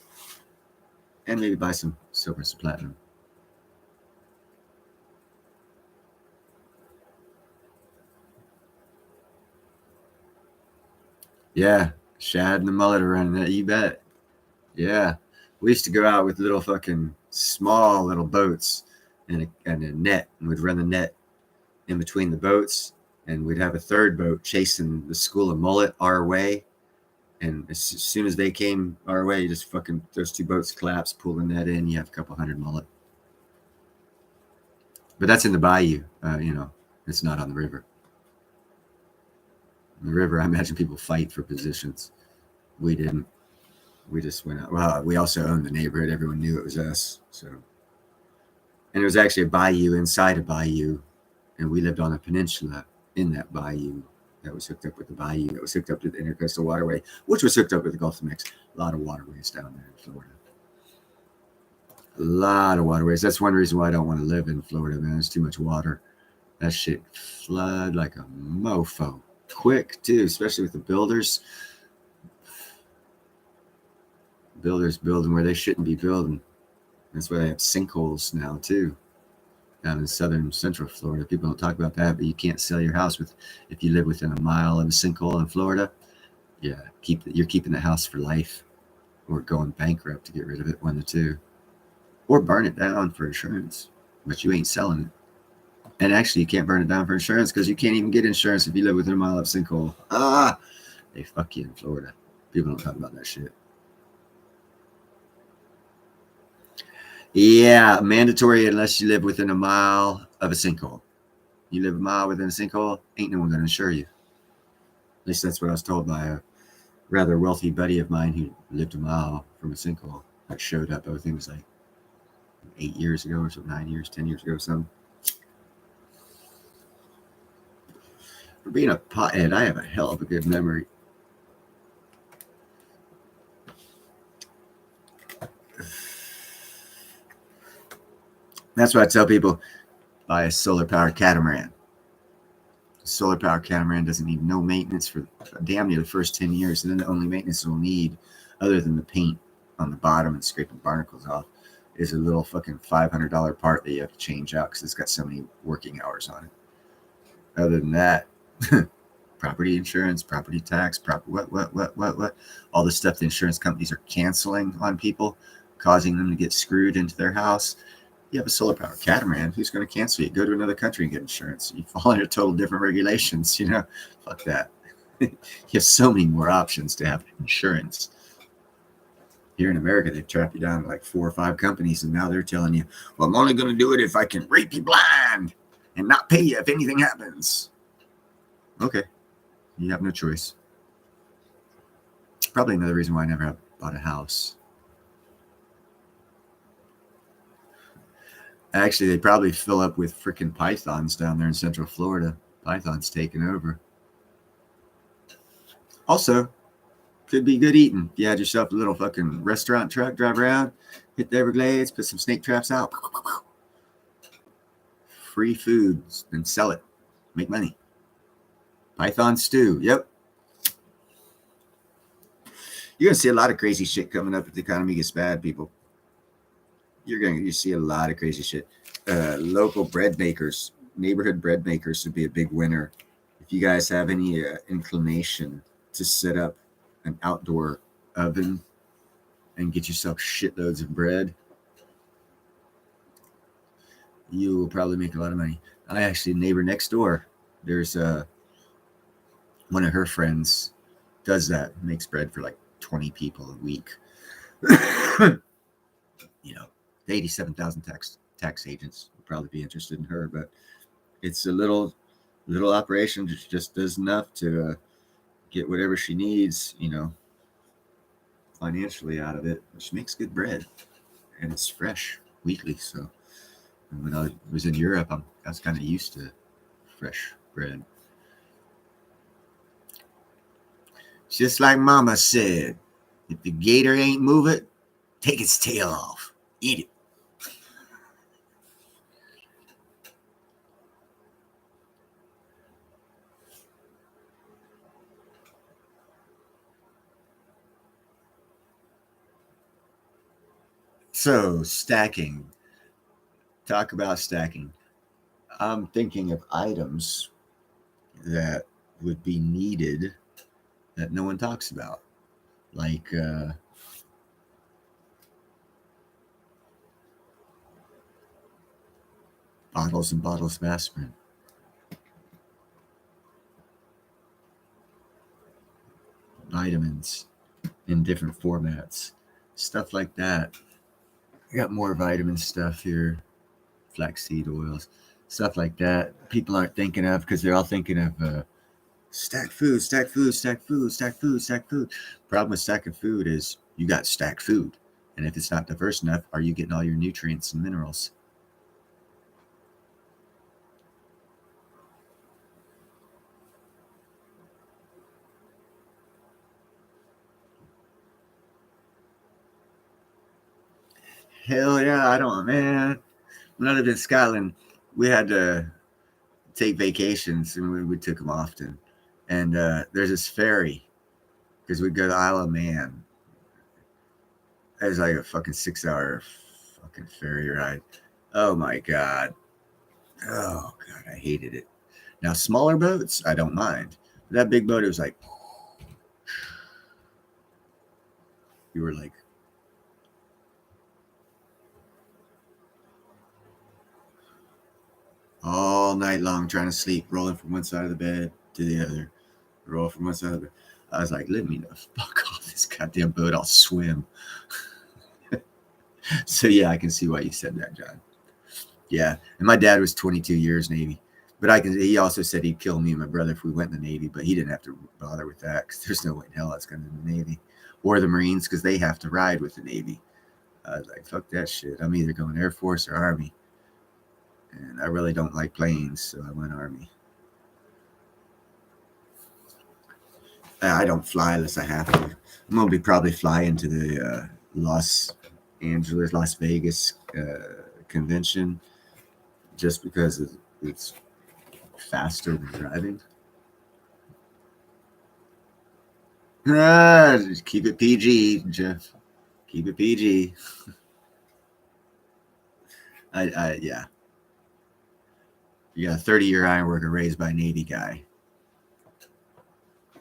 And maybe buy some silver, some platinum. Yeah, Shad and the mullet are running that. You bet. Yeah, we used to go out with little fucking small little boats and a net, and we'd run the net in between the boats, and we'd have a third boat chasing the school of mullet our way. And as soon as they came our way, you just fucking, those two boats collapse, pull the net in, you have a couple hundred mullet. But that's in the bayou, it's not on the river. In the river, I imagine people fight for positions. We didn't. We just went out. Well, we also owned the neighborhood. Everyone knew it was us. So, and it was actually a bayou inside a bayou, and we lived on a peninsula in that bayou that was hooked up with the bayou that was hooked up to the Intercoastal Waterway, which was hooked up with the Gulf of Mexico. A lot of waterways down there in Florida. A lot of waterways. That's one reason why I don't want to live in Florida, man. There's too much water. That shit flood like a mofo. Quick, too, especially with the builders. Builders building where they shouldn't be building. That's why they have sinkholes now, too. Down in southern central Florida. People don't talk about that, but you can't sell your house if you live within a mile of a sinkhole in Florida. Yeah, you're keeping the house for life, or going bankrupt to get rid of it, one of the two. Or burn it down for insurance, but you ain't selling it. And actually, you can't burn it down for insurance because you can't even get insurance if you live within a mile of a sinkhole. They fuck you in Florida. People don't talk about that shit. Yeah, mandatory unless you live within a mile of a sinkhole. You live a mile within a sinkhole, ain't no one going to insure you. At least that's what I was told by a rather wealthy buddy of mine who lived a mile from a sinkhole that showed up. I think it was like 8 years ago or so, 9 years, 10 years ago or something. For being a pothead, I have a hell of a good memory. That's why I tell people, buy a solar powered catamaran. A solar powered catamaran doesn't need no maintenance for damn near the first 10 years. And then the only maintenance it'll need, other than the paint on the bottom and scraping barnacles off, is a little fucking $500 part that you have to change out because it's got so many working hours on it. Other than that, property insurance, property tax, what? All the stuff the insurance companies are canceling on people, causing them to get screwed into their house. You have a solar powered catamaran, who's going to cancel you? Go to another country and get insurance. You fall under total different regulations, fuck that. You have so many more options to have insurance. Here in America, they trap you down to like 4 or 5 companies, and now they're telling you, well, I'm only going to do it if I can rape you blind and not pay you if anything happens. Okay. You have no choice. Probably another reason why I never bought a house. Actually, they probably fill up with freaking pythons down there in Central Florida. Pythons taking over. Also, could be good eating. If you had yourself a little fucking restaurant truck, drive around, hit the Everglades, put some snake traps out. Free foods, and sell it. Make money. Python stew. Yep. You're going to see a lot of crazy shit coming up if the economy gets bad, people. You see a lot of crazy shit. Local bread bakers, neighborhood bread makers would be a big winner. If you guys have any inclination to set up an outdoor oven and get yourself shitloads of bread, you will probably make a lot of money. I actually, neighbor next door, there's one of her friends does that, makes bread for like 20 people a week. 87,000 tax agents would probably be interested in her, but it's a little operation, just does enough to get whatever she needs, financially out of it. She makes good bread, and it's fresh weekly. So when I was in Europe, I was kind of used to fresh bread. Just like Mama said, if the gator ain't moving, take its tail off. Eat it. So, stacking. Talk about stacking. I'm thinking of items that would be needed that no one talks about. Like bottles and bottles of aspirin. vitamins in different formats, stuff like that. I got more vitamin stuff here, flaxseed oils, stuff like that. People aren't thinking of because they're all thinking of stack food, stack food, stack food, stack food, stack food. Problem with stacking food is you got stacked food. And if it's not diverse enough, are you getting all your nutrients and minerals? Hell yeah, I don't, man. When I lived in Scotland, we had to take vacations and we took them often. And there's this ferry because we'd go to Isle of Man. It was like a fucking 6 hour fucking ferry ride. Oh my God. Oh God, I hated it. Now, smaller boats, I don't mind. That big boat, it was like, you were like, all night long trying to sleep, rolling from one side of the bed to the other, roll from one side of the bed. I was like, let me the fuck off this goddamn boat. I'll swim. So, yeah, I can see why you said that, John. Yeah. And my dad was 22 years Navy. But he also said he'd kill me and my brother if we went in the Navy, but he didn't have to bother with that because there's no way in hell I was going to the Navy or the Marines because they have to ride with the Navy. I was like, fuck that shit. I'm either going Air Force or Army. And I really don't like planes, so I went Army. I don't fly unless I have to. I'm going to be probably flying to the Las Vegas convention just because it's faster than driving. Just keep it PG, Jeff. Keep it PG. Yeah. You got a 30-year ironworker raised by a Navy guy.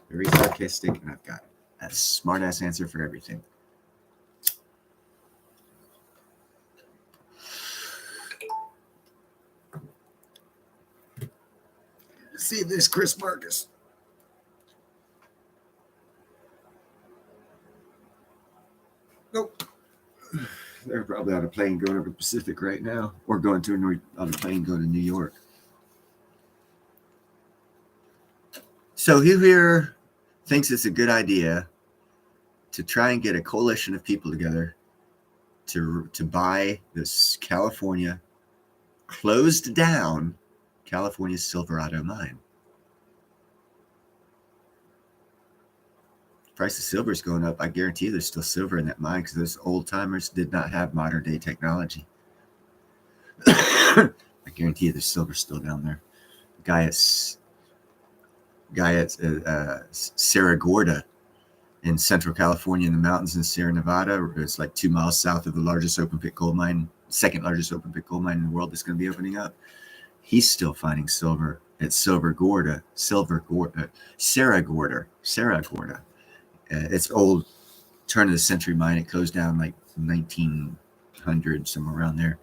Very sarcastic, and I've got a smart-ass answer for everything. Let's see this, Chris Marcus. Nope. They're probably on a plane going over the Pacific right now, or going to on a plane going to New York. So who here thinks it's a good idea to try and get a coalition of people together to buy this California closed down California Silverado mine? Price of silver is going up. I guarantee you there's still silver in that mine because those old timers did not have modern day technology. I guarantee you there's silver still down there. Guy at Sierra Gorda in Central California in the mountains in Sierra Nevada. It's like 2 miles south of the largest open pit gold mine, second largest open pit gold mine in the world that's going to be opening up. He's still finding silver at Sierra Gorda. It's old turn of the century mine. It closed down like 1900, somewhere around there.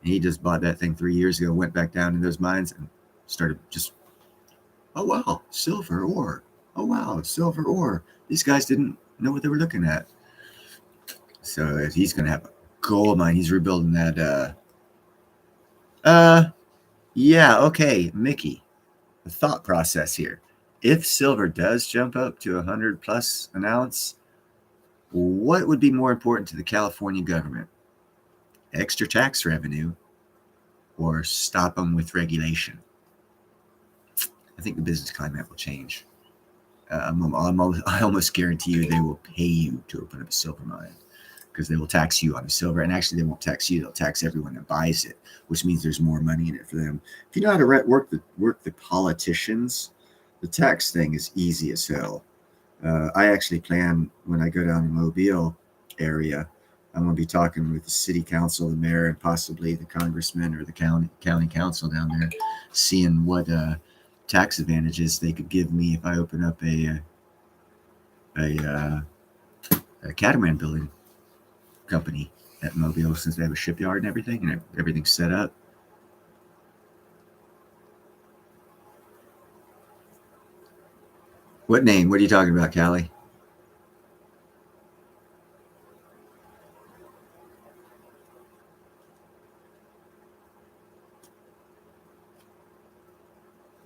And he just bought that thing 3 years ago, went back down in those mines and started just, oh, wow, silver ore. Oh, wow, silver ore. These guys didn't know what they were looking at. So he's going to have a gold mine. He's rebuilding that. Yeah, okay, Mickey. The thought process here. If silver does jump up to 100 plus an ounce, what would be more important to the California government? Extra tax revenue or stop them with regulation? I think the business climate will change. I almost guarantee you they will pay you to open up a silver mine because they will tax you on the silver. And actually, they won't tax you. They'll tax everyone that buys it, which means there's more money in it for them. If you know how to work the politicians, the tax thing is easy as hell. I actually plan when I go down to Mobile area, I'm going to be talking with the city council, the mayor, and possibly the congressman or the county council down there, seeing what tax advantages they could give me if I open up a catamaran building company at Mobile, since they have a shipyard and everything, and everything's set up. What name? What are you talking about, Callie?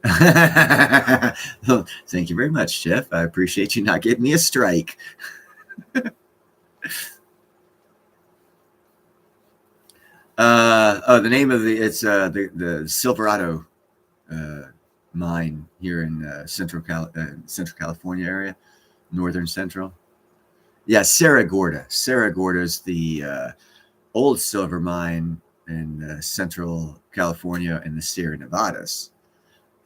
Well, thank you very much, Jeff. I appreciate you not giving me a strike. The name of the Silverado uh, mine here in Central California area, northern central. Yeah, Cerro Gordo. Cerro Gordo is the old silver mine in Central California in the Sierra Nevadas,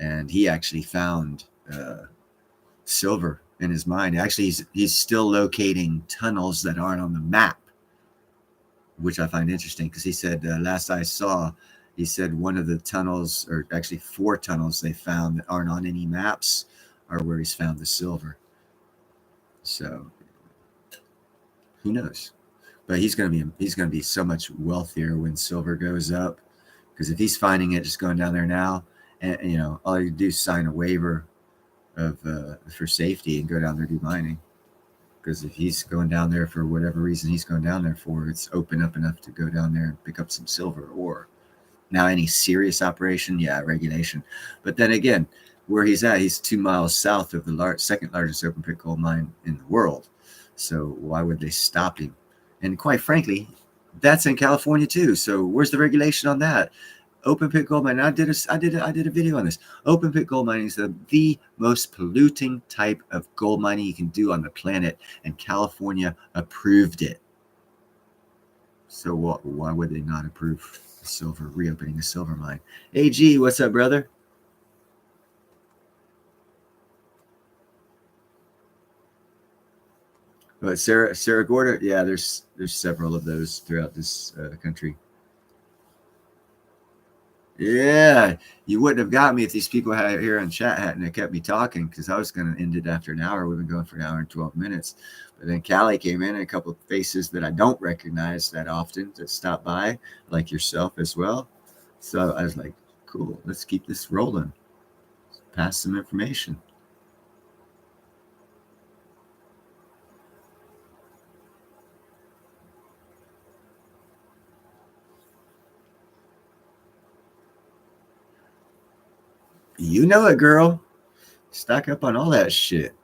and he actually found silver in his mine. Actually, he's still locating tunnels that aren't on the map, which I find interesting because he said last I saw, he said one of the tunnels, or actually 4 tunnels they found that aren't on any maps, are where he's found the silver. So who knows? But he's gonna be so much wealthier when silver goes up, because if he's finding it just going down there now, and all you do is sign a waiver of for safety and go down there do mining. Because if he's going down there for whatever reason he's going down there for, it's open up enough to go down there and pick up some silver ore. Now, any serious operation, yeah, regulation. But then again, where he's at, he's 2 miles south of the second largest open pit gold mine in the world. So why would they stop him? And quite frankly, that's in California too. So where's the regulation on that? Open pit gold mining. I did a video on this. Open pit gold mining is the most polluting type of gold mining you can do on the planet, and California approved it. So why would they not approve reopening a silver mine? AG, what's up, brother? But Cerro Gordo, yeah, there's several of those throughout this country. Yeah, you wouldn't have got me if these people here in chat hadn't kept me talking, because I was going to end it after an hour. We've been going for an hour and 12 minutes. But then Callie came in, and a couple of faces that I don't recognize that often that stop by, like yourself as well. So I was like, cool, let's keep this rolling. Pass some information. You know it, girl. Stock up on all that shit.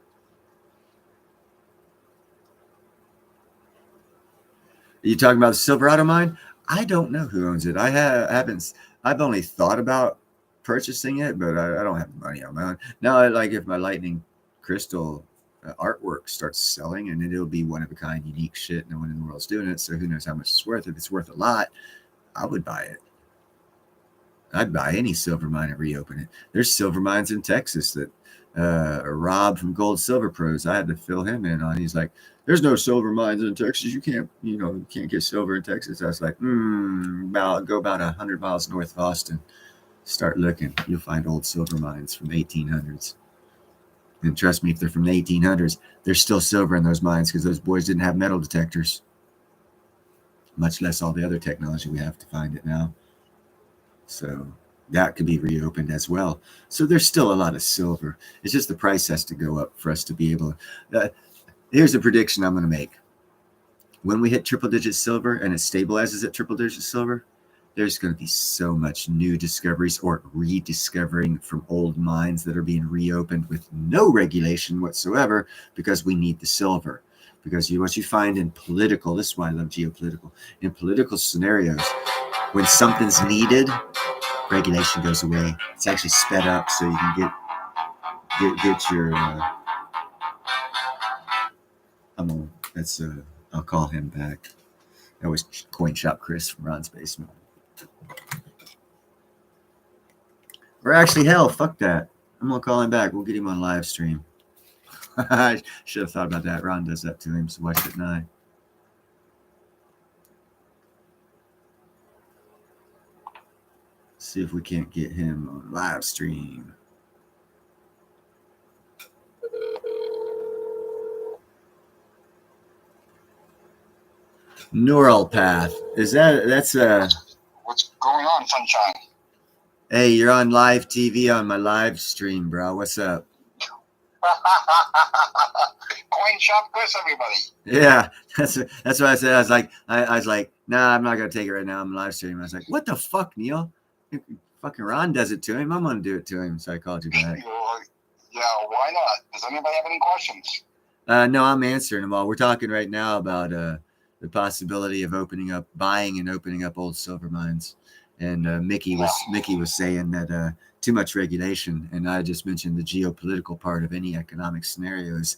Are you talking about the Silverado mine? I don't know who owns it. I've only thought about purchasing it, but I don't have money on my own. Now, like if my lightning crystal artwork starts selling, and it'll be one of a kind, unique shit. No one in the world's doing it, so who knows how much it's worth. If it's worth a lot, I would buy it. I'd buy any silver mine and reopen it. There's silver mines in Texas that Rob from Gold Silver Pros, I had to fill him in on. He's like, there's no silver mines in Texas. You can't get silver in Texas. I was like, go about 100 miles north of Austin. Start looking. You'll find old silver mines from the 1800s. And trust me, if they're from the 1800s, there's still silver in those mines, because those boys didn't have metal detectors, much less all the other technology we have to find it now. So that could be reopened as well. So there's still a lot of silver. It's just the price has to go up for us to be able to. Here's a prediction I'm going to make. When we hit triple-digit silver and it stabilizes at triple-digit silver, there's going to be so much new discoveries or rediscovering from old mines that are being reopened with no regulation whatsoever, because we need the silver. Because what you find in political, this is why I love geopolitical, in political scenarios, when something's needed, regulation goes away. It's actually sped up so you can get your. I'll call him back. That was Coin Shop Chris from Ron's Basement. Or actually, hell, fuck that. I'm gonna call him back. We'll get him on live stream. I should have thought about that. Ron does that to him, so why shouldn't I? See if we can't get him on live stream. Neural path. That's What's going on, sunshine? Hey, you're on live TV on my live stream, bro. What's up? Coin shop Chris, everybody. Yeah, that's what I said. I was like, nah, I'm not gonna take it right now. I'm live streaming. I was like, what the fuck, Neil? Fucking Ron does it to him. I'm gonna do it to him. So I called you back. Yeah, why not? Does anybody have any questions? No, I'm answering them all. We're talking right now about the possibility of buying and opening up old silver mines. And Mickey was saying that too much regulation, and I just mentioned the geopolitical part of any economic scenario is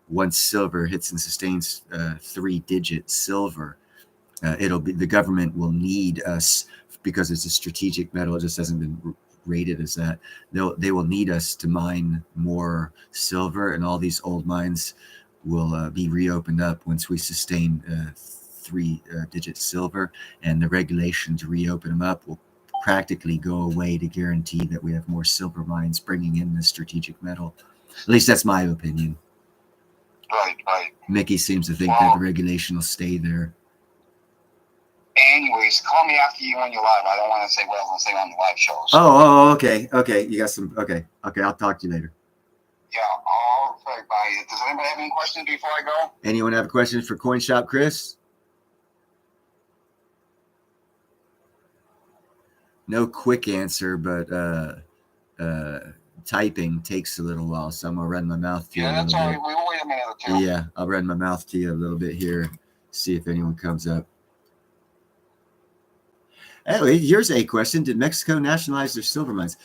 once silver hits and sustains 3-digit silver, the government will need us because it's a strategic metal. It just hasn't been rated as that. They will need us to mine more silver, and all these old mines will be reopened up once we sustain 3-digit silver, and the regulations to reopen them up will practically go away to guarantee that we have more silver mines bringing in the strategic metal. At least that's my opinion. Right. Mickey seems to think that the regulation will stay there. Anyways, call me after you when you're live. I don't want to say what I was going to say on the live shows. Okay. You got some. Okay. I'll talk to you later. Yeah, all right, bye. Does anybody have any questions before I go? Anyone have questions for Coin Shop Chris? No quick answer, but typing takes a little while, so I'm gonna run my mouth to you. Yeah, that's all right. We'll wait a minute or two. Yeah, I'll run my mouth to you a little bit here, see if anyone comes up. Anyway, here's a question: did Mexico nationalize their silver mines?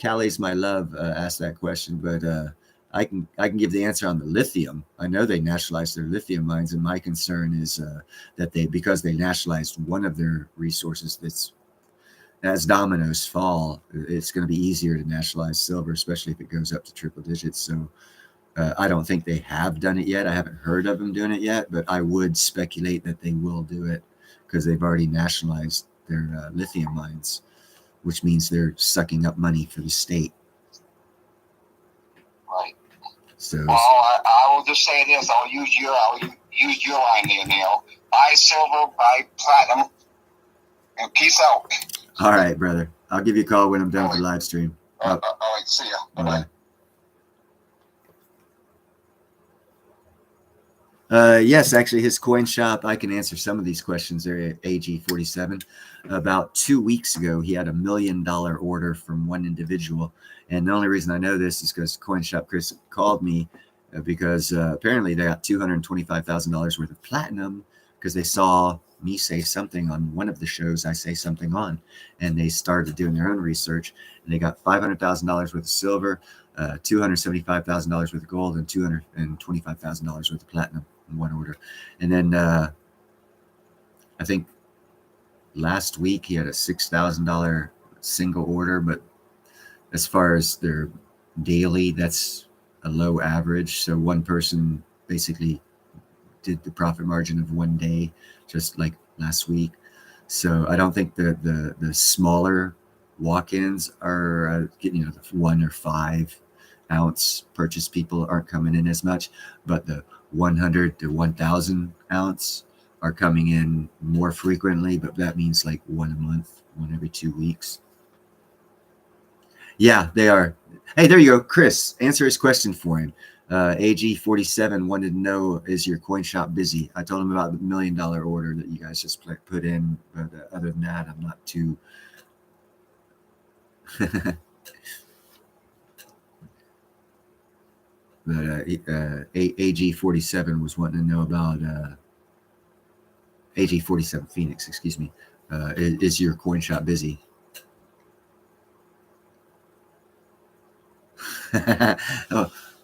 Callie's my love asked that question, but I can give the answer on the lithium. I know they nationalized their lithium mines, and my concern is that because they nationalized one of their resources, that's as dominoes fall, it's going to be easier to nationalize silver, especially if it goes up to triple digits. So I don't think they have done it yet. I haven't heard of them doing it yet, but I would speculate that they will do it because they've already nationalized their lithium mines, which means they're sucking up money for the state. Right. So, well, I will just say this. I'll use your line there, Neil. Buy silver, buy platinum, and peace out. All right, brother. I'll give you a call when I'm done with the live stream. All right, see ya. Bye. Yes, actually, his coin shop, I can answer some of these questions there, AG47. About 2 weeks ago, he had $1 million order from one individual. And the only reason I know this is because Coin Shop Chris called me because apparently they got $225,000 worth of platinum because they saw me say something on one of the shows I say something on. And they started doing their own research. And they got $500,000 worth of silver, $275,000 worth of gold, and $225,000 worth of platinum in one order. And then I think last week he had a $6,000 single order, but as far as their daily, that's a low average. So one person basically did the profit margin of one day, just like last week. So I don't think the smaller walk-ins are getting, the 1 or 5 ounce purchase people aren't coming in as much, but the 100 to 1,000 ounce are coming in more frequently, but that means like one a month, one every 2 weeks. Yeah, they are. Hey, there you go. Chris, answer his question for him. AG47 wanted to know, is your coin shop busy? I told him about the $1 million order that you guys just put in, but other than that, I'm not too... But AG47 was wanting to know about AG47 Phoenix, excuse me. Is your coin shop busy?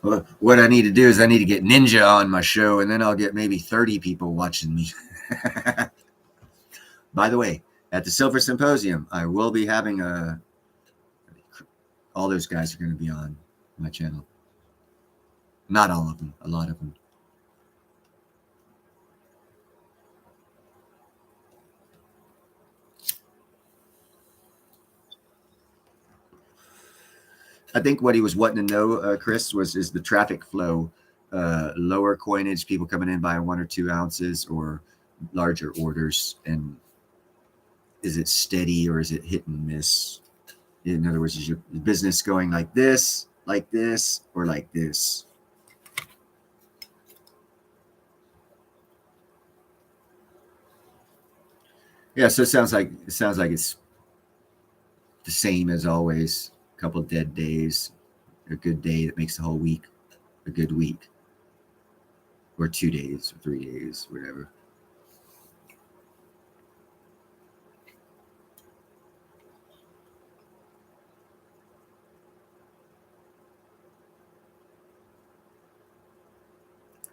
Well, what I need to do is I need to get Ninja on my show, and then I'll get maybe 30 people watching me. By the way, at the Silver Symposium, I will be having all those guys are going to be on my channel. Not all of them, a lot of them. I think what he was wanting to know, Chris, is the traffic flow, lower coinage, people coming in buying 1 or 2 ounces, or larger orders, and is it steady or is it hit and miss? In other words, is your business going like this, or like this? Yeah, so it sounds like it's the same as always. A couple of dead days, a good day that makes the whole week a good week, or 2 days, or 3 days, whatever.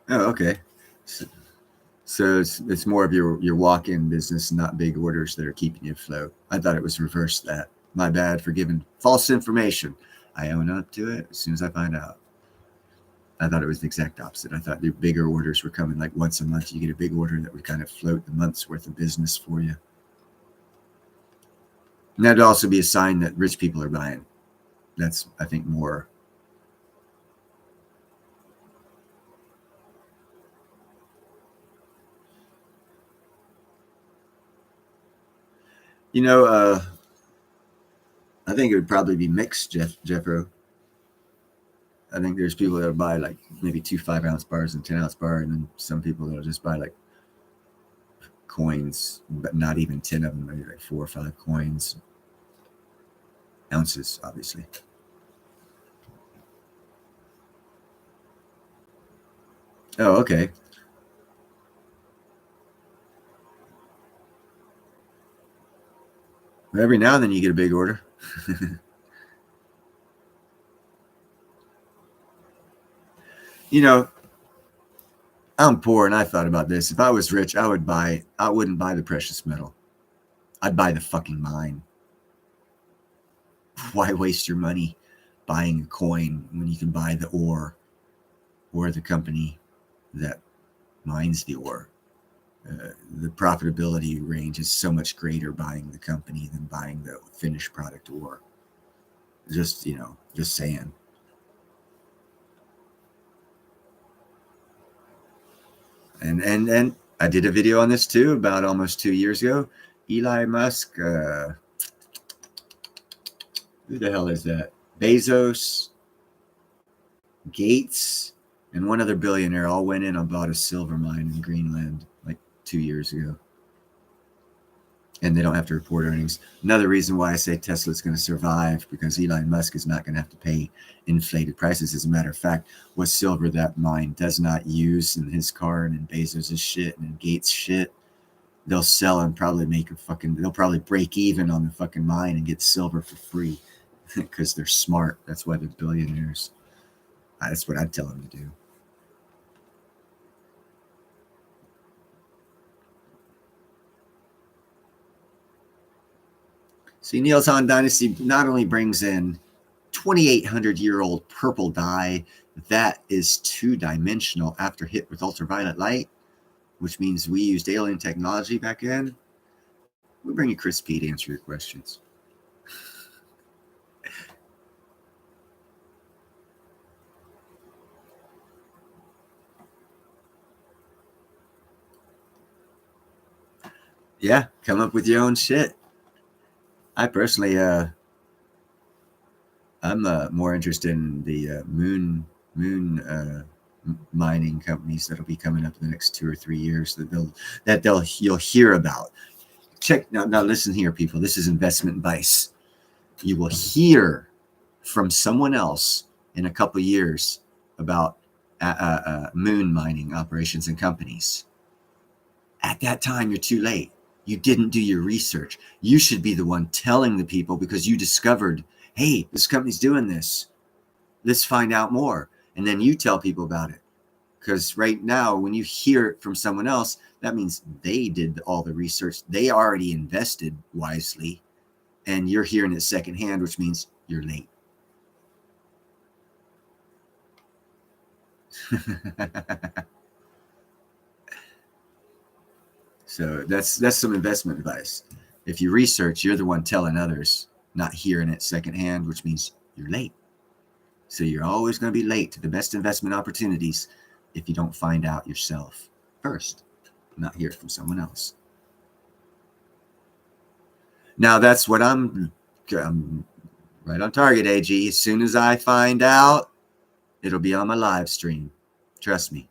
Oh, okay. So it's more of your walk-in business, not big orders that are keeping you afloat. I thought it was reverse that. My bad for giving false information. I own up to it as soon as I find out. I thought it was the exact opposite. I thought the bigger orders were coming like once a month. You get a big order that would kind of float the month's worth of business for you. And that'd also be a sign that rich people are buying. That's, I think, more. You know, I think it would probably be mixed, Jeffro. I think there's people that'll buy like maybe 2 5-ounce bars and 10-ounce bar, and then some people that'll just buy like coins, but not even 10 of them, maybe like 4 or 5 coins, ounces, obviously. Oh, okay. Well, every now and then you get a big order. You know, I'm poor, and I thought about this. If I was rich, I wouldn't buy the precious metal. I'd buy the fucking mine. Why waste your money buying a coin when you can buy the ore or the company that mines the ore? The profitability range is so much greater buying the company than buying the finished product ore. Just saying. And I did a video on this too about almost 2 years ago. Elon Musk, who the hell is that? Bezos, Gates, and one other billionaire all went in and bought a silver mine in Greenland like 2 years ago. And they don't have to report earnings. Another reason why I say Tesla's going to survive, because Elon Musk is not going to have to pay inflated prices. As a matter of fact, what silver that mine does not use in his car and in Bezos' shit and in Gates' shit, they'll sell and probably they'll probably break even on the fucking mine and get silver for free because they're smart. That's why they're billionaires. That's what I'd tell them to do. See, Neil's Han Dynasty not only brings in 2,800-year-old purple dye that is 2-dimensional after hit with ultraviolet light, which means we used alien technology back then. We bring you Chris P to answer your questions. Yeah, come up with your own shit. I personally, I'm more interested in the moon mining companies that'll be coming up in the next 2 or 3 years you'll hear about. Check now. Listen here, people. This is investment advice. You will hear from someone else in a couple of years about moon mining operations and companies. At that time, you're too late. You didn't do your research. You should be the one telling the people because you discovered, hey, this company's doing this. Let's find out more. And then you tell people about it. Because right now, when you hear it from someone else, that means they did all the research. They already invested wisely. And you're hearing it secondhand, which means you're late. So that's some investment advice. If you research, you're the one telling others, not hearing it secondhand, which means you're late. So you're always going to be late to the best investment opportunities if you don't find out yourself first, not hear it from someone else. Now that's what I'm right on target, AG. As soon as I find out, it'll be on my live stream. Trust me.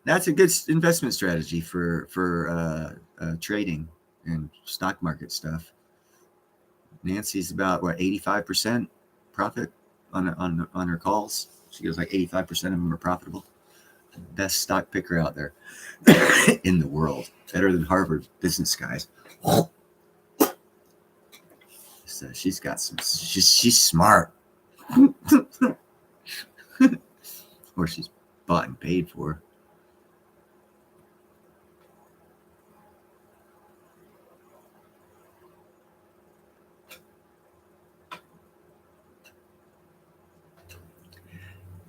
That's a good investment strategy for trading and stock market stuff. Nancy's about what 85% profit on her calls. She goes like 85% of them are profitable. Best stock picker out there in the world, better than Harvard business guys. So she's got some. She's smart, or she's bought and paid for.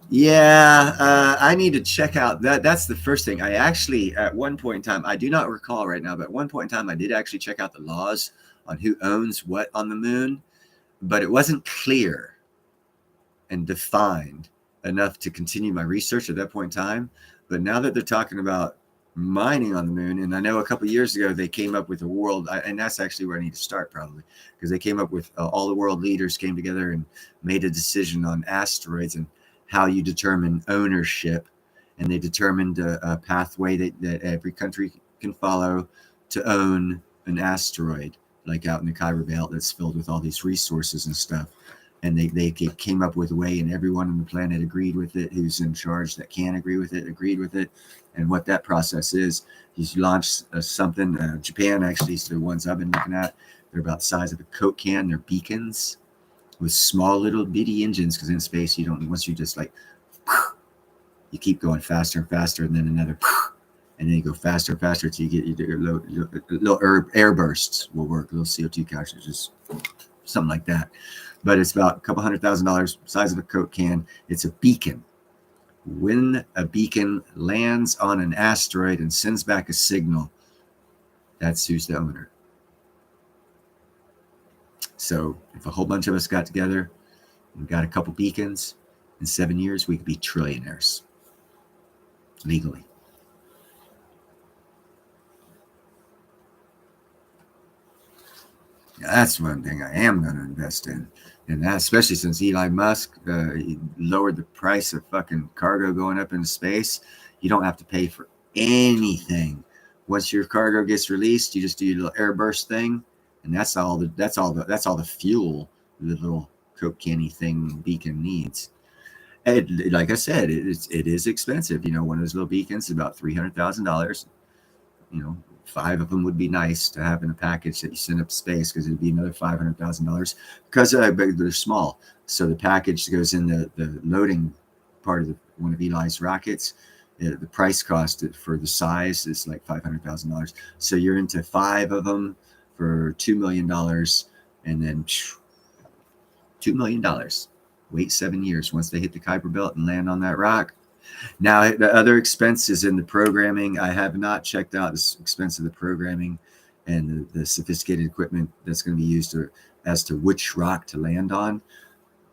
Yeah, I need to check out that. That's the first thing. I actually, at one point in time, I do not recall right now, but at one point in time, I did actually check out the laws on who owns what on the moon, but it wasn't clear and defined enough to continue my research at that point in time. But now that they're talking about mining on the moon, and I know a couple of years ago they came up with a world, and that's actually where I need to start probably, because they came up with all the world leaders came together and made a decision on asteroids and how you determine ownership, and they determined a pathway that every country can follow to own an asteroid, like out in the Kuiper Belt that's filled with all these resources and stuff. And they came up with a way, and everyone on the planet agreed with it. Who's in charge that can agree with it, agreed with it. And what that process is, he's launched something. Japan actually is the ones I've been looking at. They're about the size of a Coke can. They're beacons with small little bitty engines, because in space you don't, once you just like, you keep going faster and faster, and then another, and then you go faster and faster until you get your little air bursts will work, little CO2 cartridges, something like that. But it's about a couple $100,000, size of a Coke can. It's a beacon. When a beacon lands on an asteroid and sends back a signal, that's who's the owner. So if a whole bunch of us got together and got a couple beacons, in 7 years, we could be trillionaires legally. That's one thing I am going to invest in. And that, especially since Elon Musk lowered the price of fucking cargo going up into space, you don't have to pay for anything. Once your cargo gets released, you just do your little airburst thing, and that's all the fuel the little Coke canny thing beacon needs. And like I said, it is expensive. You know, one of those little beacons is about $300,000. You know, 5 of them would be nice to have in a package that you send up to space, because it'd be another $500,000 because they're small. So the package goes in the loading part of one of Eli's rockets. The price cost for the size is like $500,000. So you're into 5 of them for $2 million, and then $2 million. Wait 7 years once they hit the Kuiper Belt and land on that rock. Now, the other expenses in the programming, I have not checked out the expense of the programming and the sophisticated equipment that's going to be used as to which rock to land on.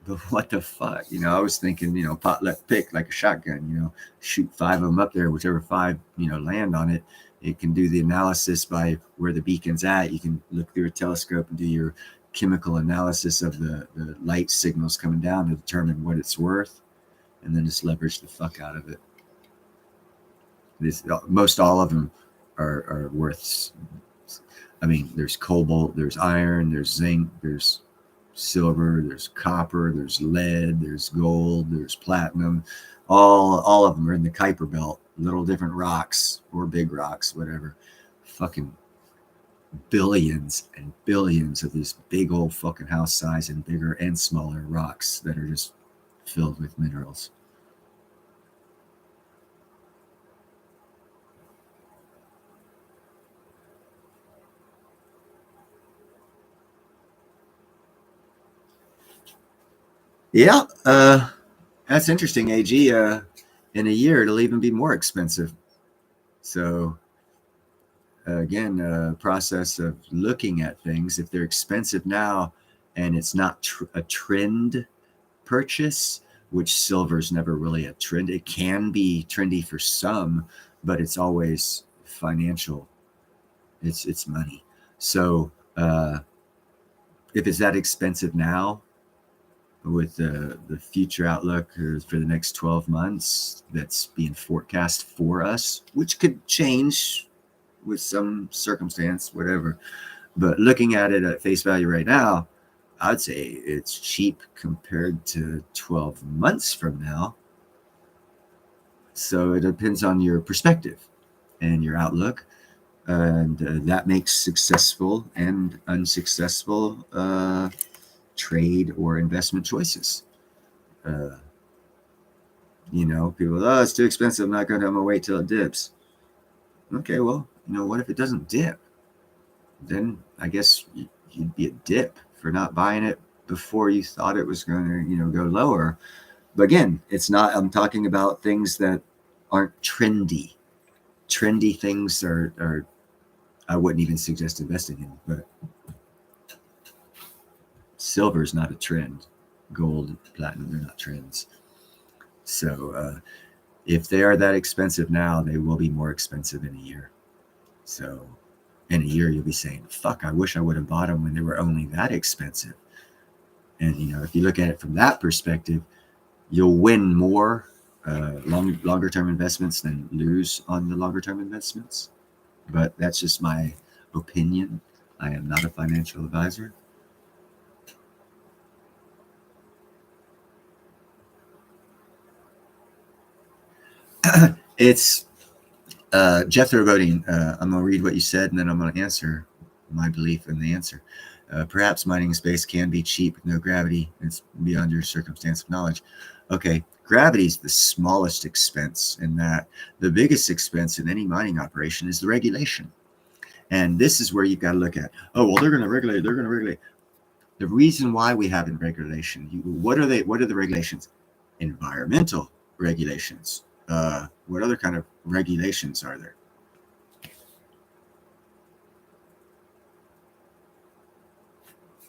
But what the fuck? You know, I was thinking, you know, potluck pick like a shotgun, you know, shoot 5 of them up there, whichever 5, you know, land on it. It can do the analysis by where the beacon's at. You can look through a telescope and do your chemical analysis of the light signals coming down to determine what it's worth, and then just leverage the fuck out of it. Most all of them are worth. I mean, there's cobalt, there's iron, there's zinc, there's silver, there's copper, there's lead, there's gold, there's platinum. All of them are in the Kuiper Belt. Little different rocks or big rocks, whatever. Fucking billions and billions of these big old fucking house size and bigger and smaller rocks that are just filled with minerals. Yeah, that's interesting, AG. In a year, it'll even be more expensive. So, again, process of looking at things. If they're expensive now and it's not a trend purchase, which silver's never really a trend. It can be trendy for some, but it's always financial. It's money. So if it's that expensive now, with the future outlook for the next 12 months that's being forecast for us, which could change with some circumstance, whatever. But looking at it at face value right now, I'd say it's cheap compared to 12 months from now. So it depends on your perspective and your outlook. And that makes successful and unsuccessful trade or investment choices. People, oh, it's too expensive. I'm not going to, I'm going to wait till it dips. Okay, well, what if it doesn't dip? Then I guess you'd be a dip for not buying it before you thought it was going to, go lower. But again, it's not, I'm talking about things that aren't trendy. Trendy things are I wouldn't even suggest investing in, but silver is not a trend. Gold, platinum, they're not trends. So if they are that expensive now, they will be more expensive in a year. So in a year, you'll be saying, fuck, I wish I would have bought them when they were only that expensive. And, if you look at it from that perspective, you'll win more longer term investments than lose on the longer term investments. But that's just my opinion. I am not a financial advisor. It's Jethro Bodine. I'm going to read what you said, and then I'm going to answer my belief in the answer. Perhaps mining space can be cheap with no gravity. It's beyond your circumstance of knowledge. Okay, gravity is the smallest expense in that. The biggest expense in any mining operation is the regulation. And this is where you've got to look at, oh, well, they're going to regulate. The reason why we have regulation, what are the regulations? Environmental regulations. What other kind of regulations are there?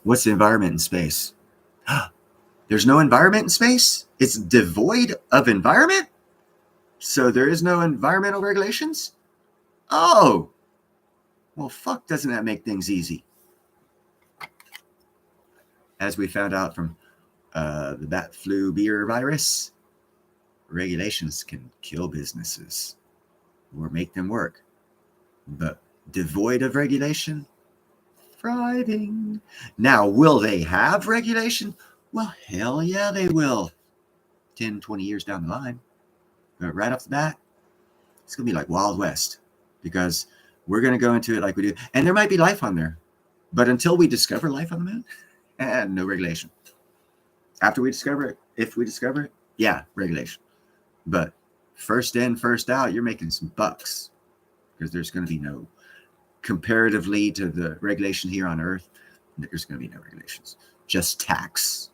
What's the environment in space? There's no environment in space? It's devoid of environment? So there is no environmental regulations? Oh, well, fuck, doesn't that make things easy? As we found out from the bat flu beer virus, regulations can kill businesses or make them work. But devoid of regulation, thriving. Now, will they have regulation? Well, hell yeah, they will. 10, 20 years down the line. But right off the bat, it's going to be like Wild West because we're going to go into it like we do. And there might be life on there. But until we discover life on the moon, and no regulation. After we discover it, if we discover it, yeah, regulation. But first in, first out, you're making some bucks because there's going to be no, comparatively to the regulation here on Earth, there's going to be no regulations, just tax.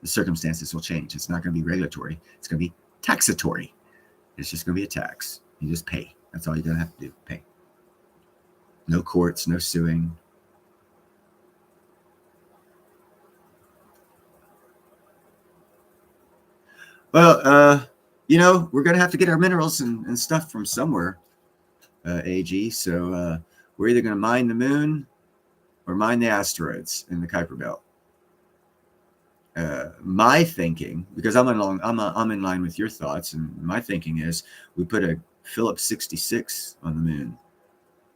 The circumstances will change. It's not going to be regulatory. It's going to be taxatory. It's just going to be a tax. You just pay. That's all you're going to have to do, pay. No courts, no suing. Well, we're going to have to get our minerals and stuff from somewhere, AG. So we're either going to mine the moon or mine the asteroids in the Kuiper Belt. My thinking, because I'm in line with your thoughts, and my thinking is we put a Phillips 66 on the moon,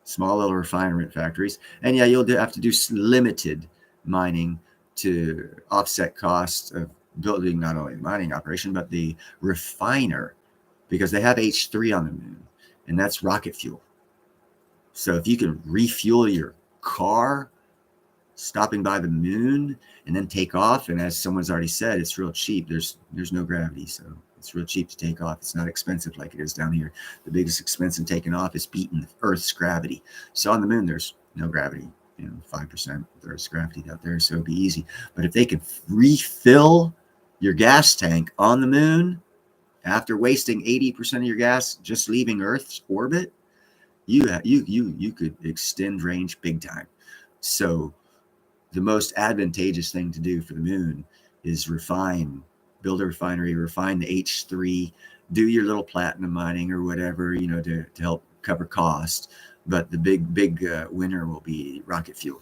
small little refinery factories, and yeah, you'll have to do limited mining to offset costs of building not only the mining operation but the refiner, because they have H3 on the moon, and that's rocket fuel. So if you can refuel your car stopping by the moon and then take off, and as someone's already said, it's real cheap. There's no gravity, so it's real cheap to take off. It's not expensive like it is down here. The biggest expense in taking off is beating Earth's gravity. So on the moon, there's no gravity. 5% of Earth's gravity out there, so it'd be easy. But if they can refill your gas tank on the moon after wasting 80% of your gas just leaving Earth's orbit, you could extend range big time. So the most advantageous thing to do for the moon is build a refinery, refine the H3, do your little platinum mining or whatever, to help cover cost. But the big winner will be rocket fuel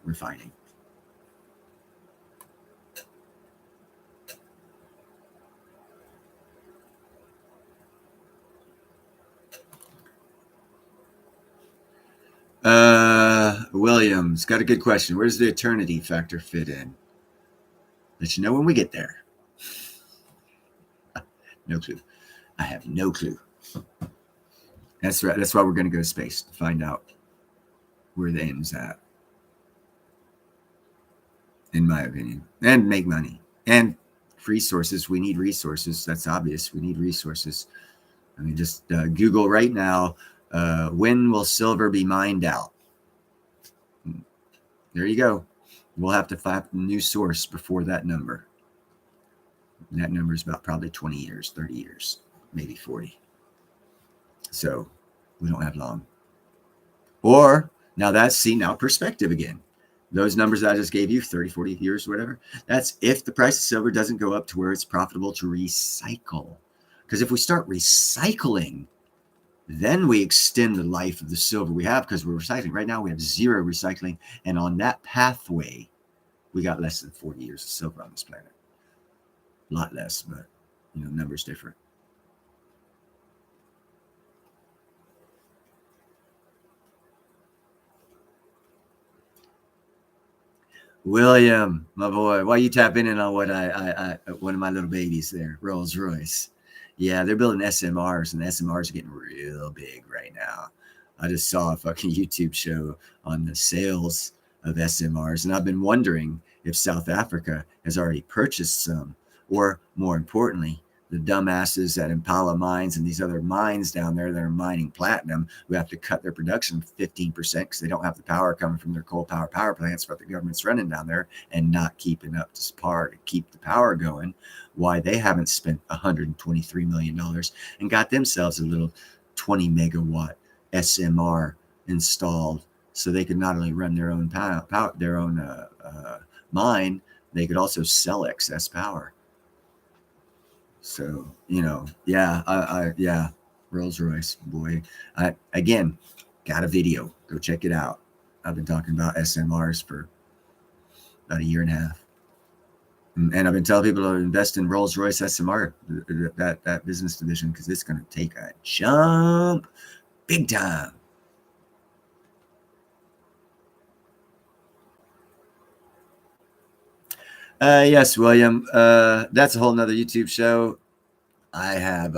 refining. Williams got a good question. Where does the eternity factor fit in? Let you know when we get there. No clue. I have no clue. That's right. That's why we're going to go to space to find out where the end's at, in my opinion, and make money and resources. We need resources. That's obvious. We need resources. I mean, just Google right now. When will silver be mined out? There you go. We'll have to find a new source before that number. And that number is about probably 20 years, 30 years, maybe 40. So we don't have long. Or now now perspective again. Those numbers that I just gave you, 30, 40 years, whatever, that's if the price of silver doesn't go up to where it's profitable to recycle. Because if we start recycling, then we extend the life of the silver we have because we're recycling. Right now we have zero recycling. And on that pathway, we got less than 40 years of silver on this planet. A lot less, but numbers different. William, my boy, why you tapping in on what I one of my little babies there, Rolls Royce? Yeah, they're building SMRs, and the SMRs are getting real big right now. I just saw a fucking YouTube show on the sales of SMRs, and I've been wondering if South Africa has already purchased some, or more importantly, the dumbasses at Impala Mines and these other mines down there that are mining platinum who have to cut their production 15% because they don't have the power coming from their coal power plants, but the government's running down there and not keeping up to par to keep the power going. Why they haven't spent $123 million and got themselves a little 20 megawatt SMR installed so they could not only run their own mine, they could also sell excess power. So, yeah, Rolls Royce, boy. Again, got a video. Go check it out. I've been talking about SMRs for about a year and a half. And I've been telling people to invest in Rolls Royce SMR, that business division, because it's going to take a jump big time. Yes, William. That's a whole nother YouTube show. I have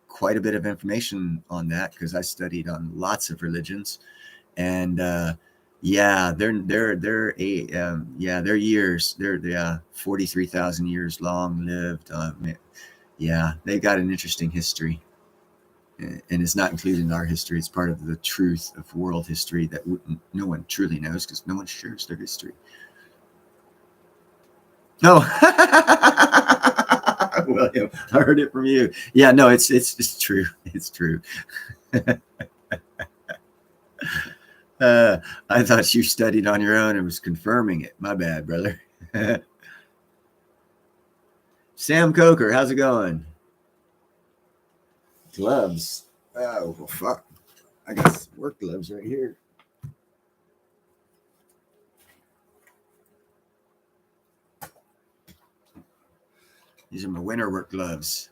quite a bit of information on that because I studied on lots of religions, and their years, they're 43,000 years long lived. They got an interesting history, and it's not included in our history. It's part of the truth of world history that no one truly knows because no one shares their history. No. William, I heard it from you. Yeah, no, it's true. It's true. I thought you studied on your own and was confirming it. My bad, brother. Sam Coker, how's it going? Gloves. Oh, well, fuck. I got work gloves right here. These are my winter work gloves.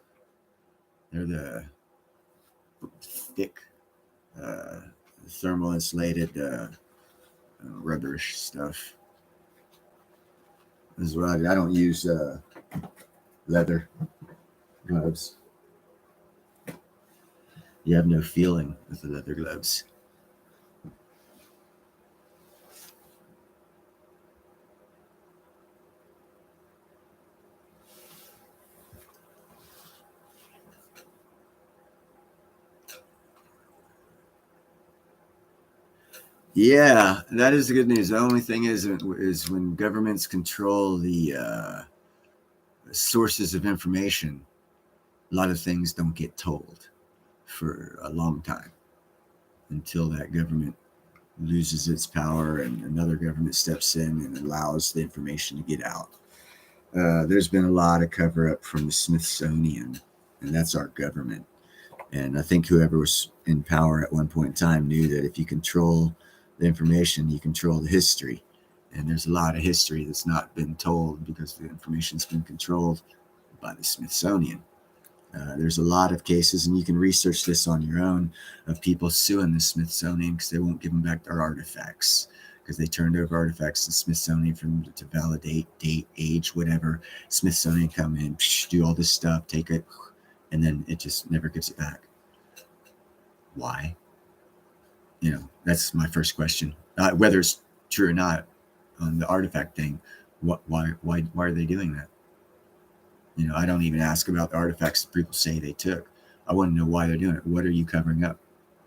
They're the thick, thermal insulated, rubberish stuff. This is what I don't use leather gloves. You have no feeling with the leather gloves. Yeah, that is the good news. The only thing is when governments control the sources of information, a lot of things don't get told for a long time until that government loses its power and another government steps in and allows the information to get out. There's been a lot of cover up from the Smithsonian, and that's our government. And I think whoever was in power at one point in time knew that if you control the information, you control the history. And there's a lot of history that's not been told because the information's been controlled by the Smithsonian. There's a lot of cases, and you can research this on your own, of people suing the Smithsonian because they won't give them back their artifacts because they turned over artifacts to Smithsonian to validate date, age, whatever. Smithsonian come in, do all this stuff, take it, and then it just never gives it back. Why? That's my first question. Whether it's true or not on the artifact thing, why are they doing that? I don't even ask about the artifacts that people say they took. I want to know why they're doing it. What are you covering up?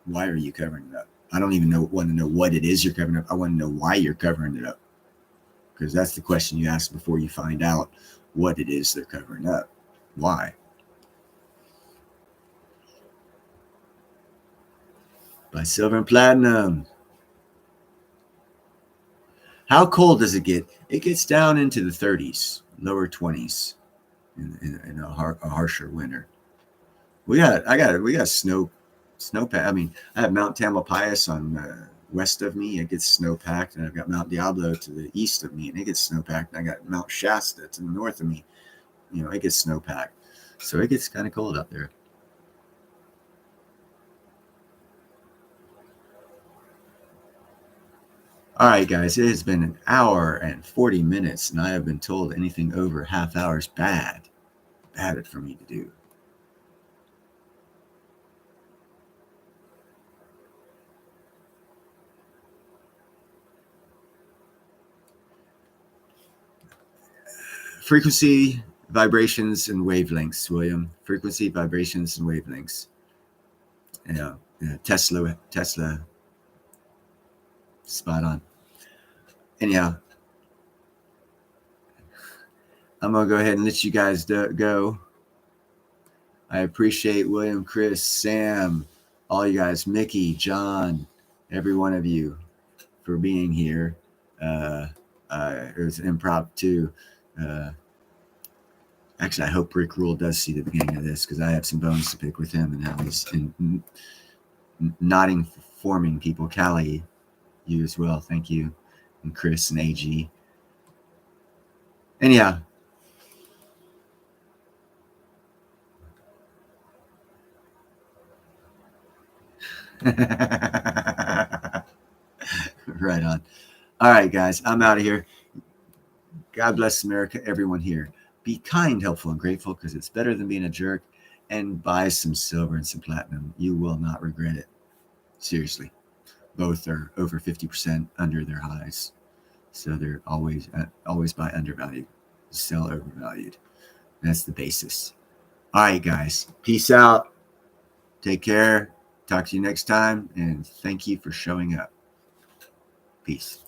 Why are you covering it up? I don't even want to know what it is you're covering up. I want to know why you're covering it up, because that's the question you ask before you find out what it is they're covering up. Why? By silver and platinum. How cold does it get? It gets down into the 30s, lower 20s in a harsher winter. We got snowpack. I mean, I have Mount Tamalpais on west of me. It gets snowpacked, and I've got Mount Diablo to the east of me, and it gets snowpacked. And I got Mount Shasta to the north of me. It gets snowpacked. So it gets kind of cold out there. All right, guys, it has been 1 hour and 40 minutes, and I have been told anything over half hour is bad for me to do. Frequency, vibrations, and wavelengths, William. Frequency, vibrations, and wavelengths. Tesla, spot on. Anyhow, I'm going to go ahead and let you guys go. I appreciate William, Chris, Sam, all you guys, Mickey, John, every one of you for being here. It was impromptu. Actually, I hope Rick Rule does see the beginning of this, because I have some bones to pick with him and how he's nodding, forming people. Callie, you as well. Thank you. And Chris and AG. Anyhow. Right on. All right, guys, I'm out of here. God bless America, everyone here. Be kind, helpful, and grateful, because it's better than being a jerk. And buy some silver and some platinum. You will not regret it. Seriously. Both are over 50% under their highs. So they're always buy undervalued, sell overvalued. That's the basis. All right, guys. Peace out. Take care. Talk to you next time. And thank you for showing up. Peace.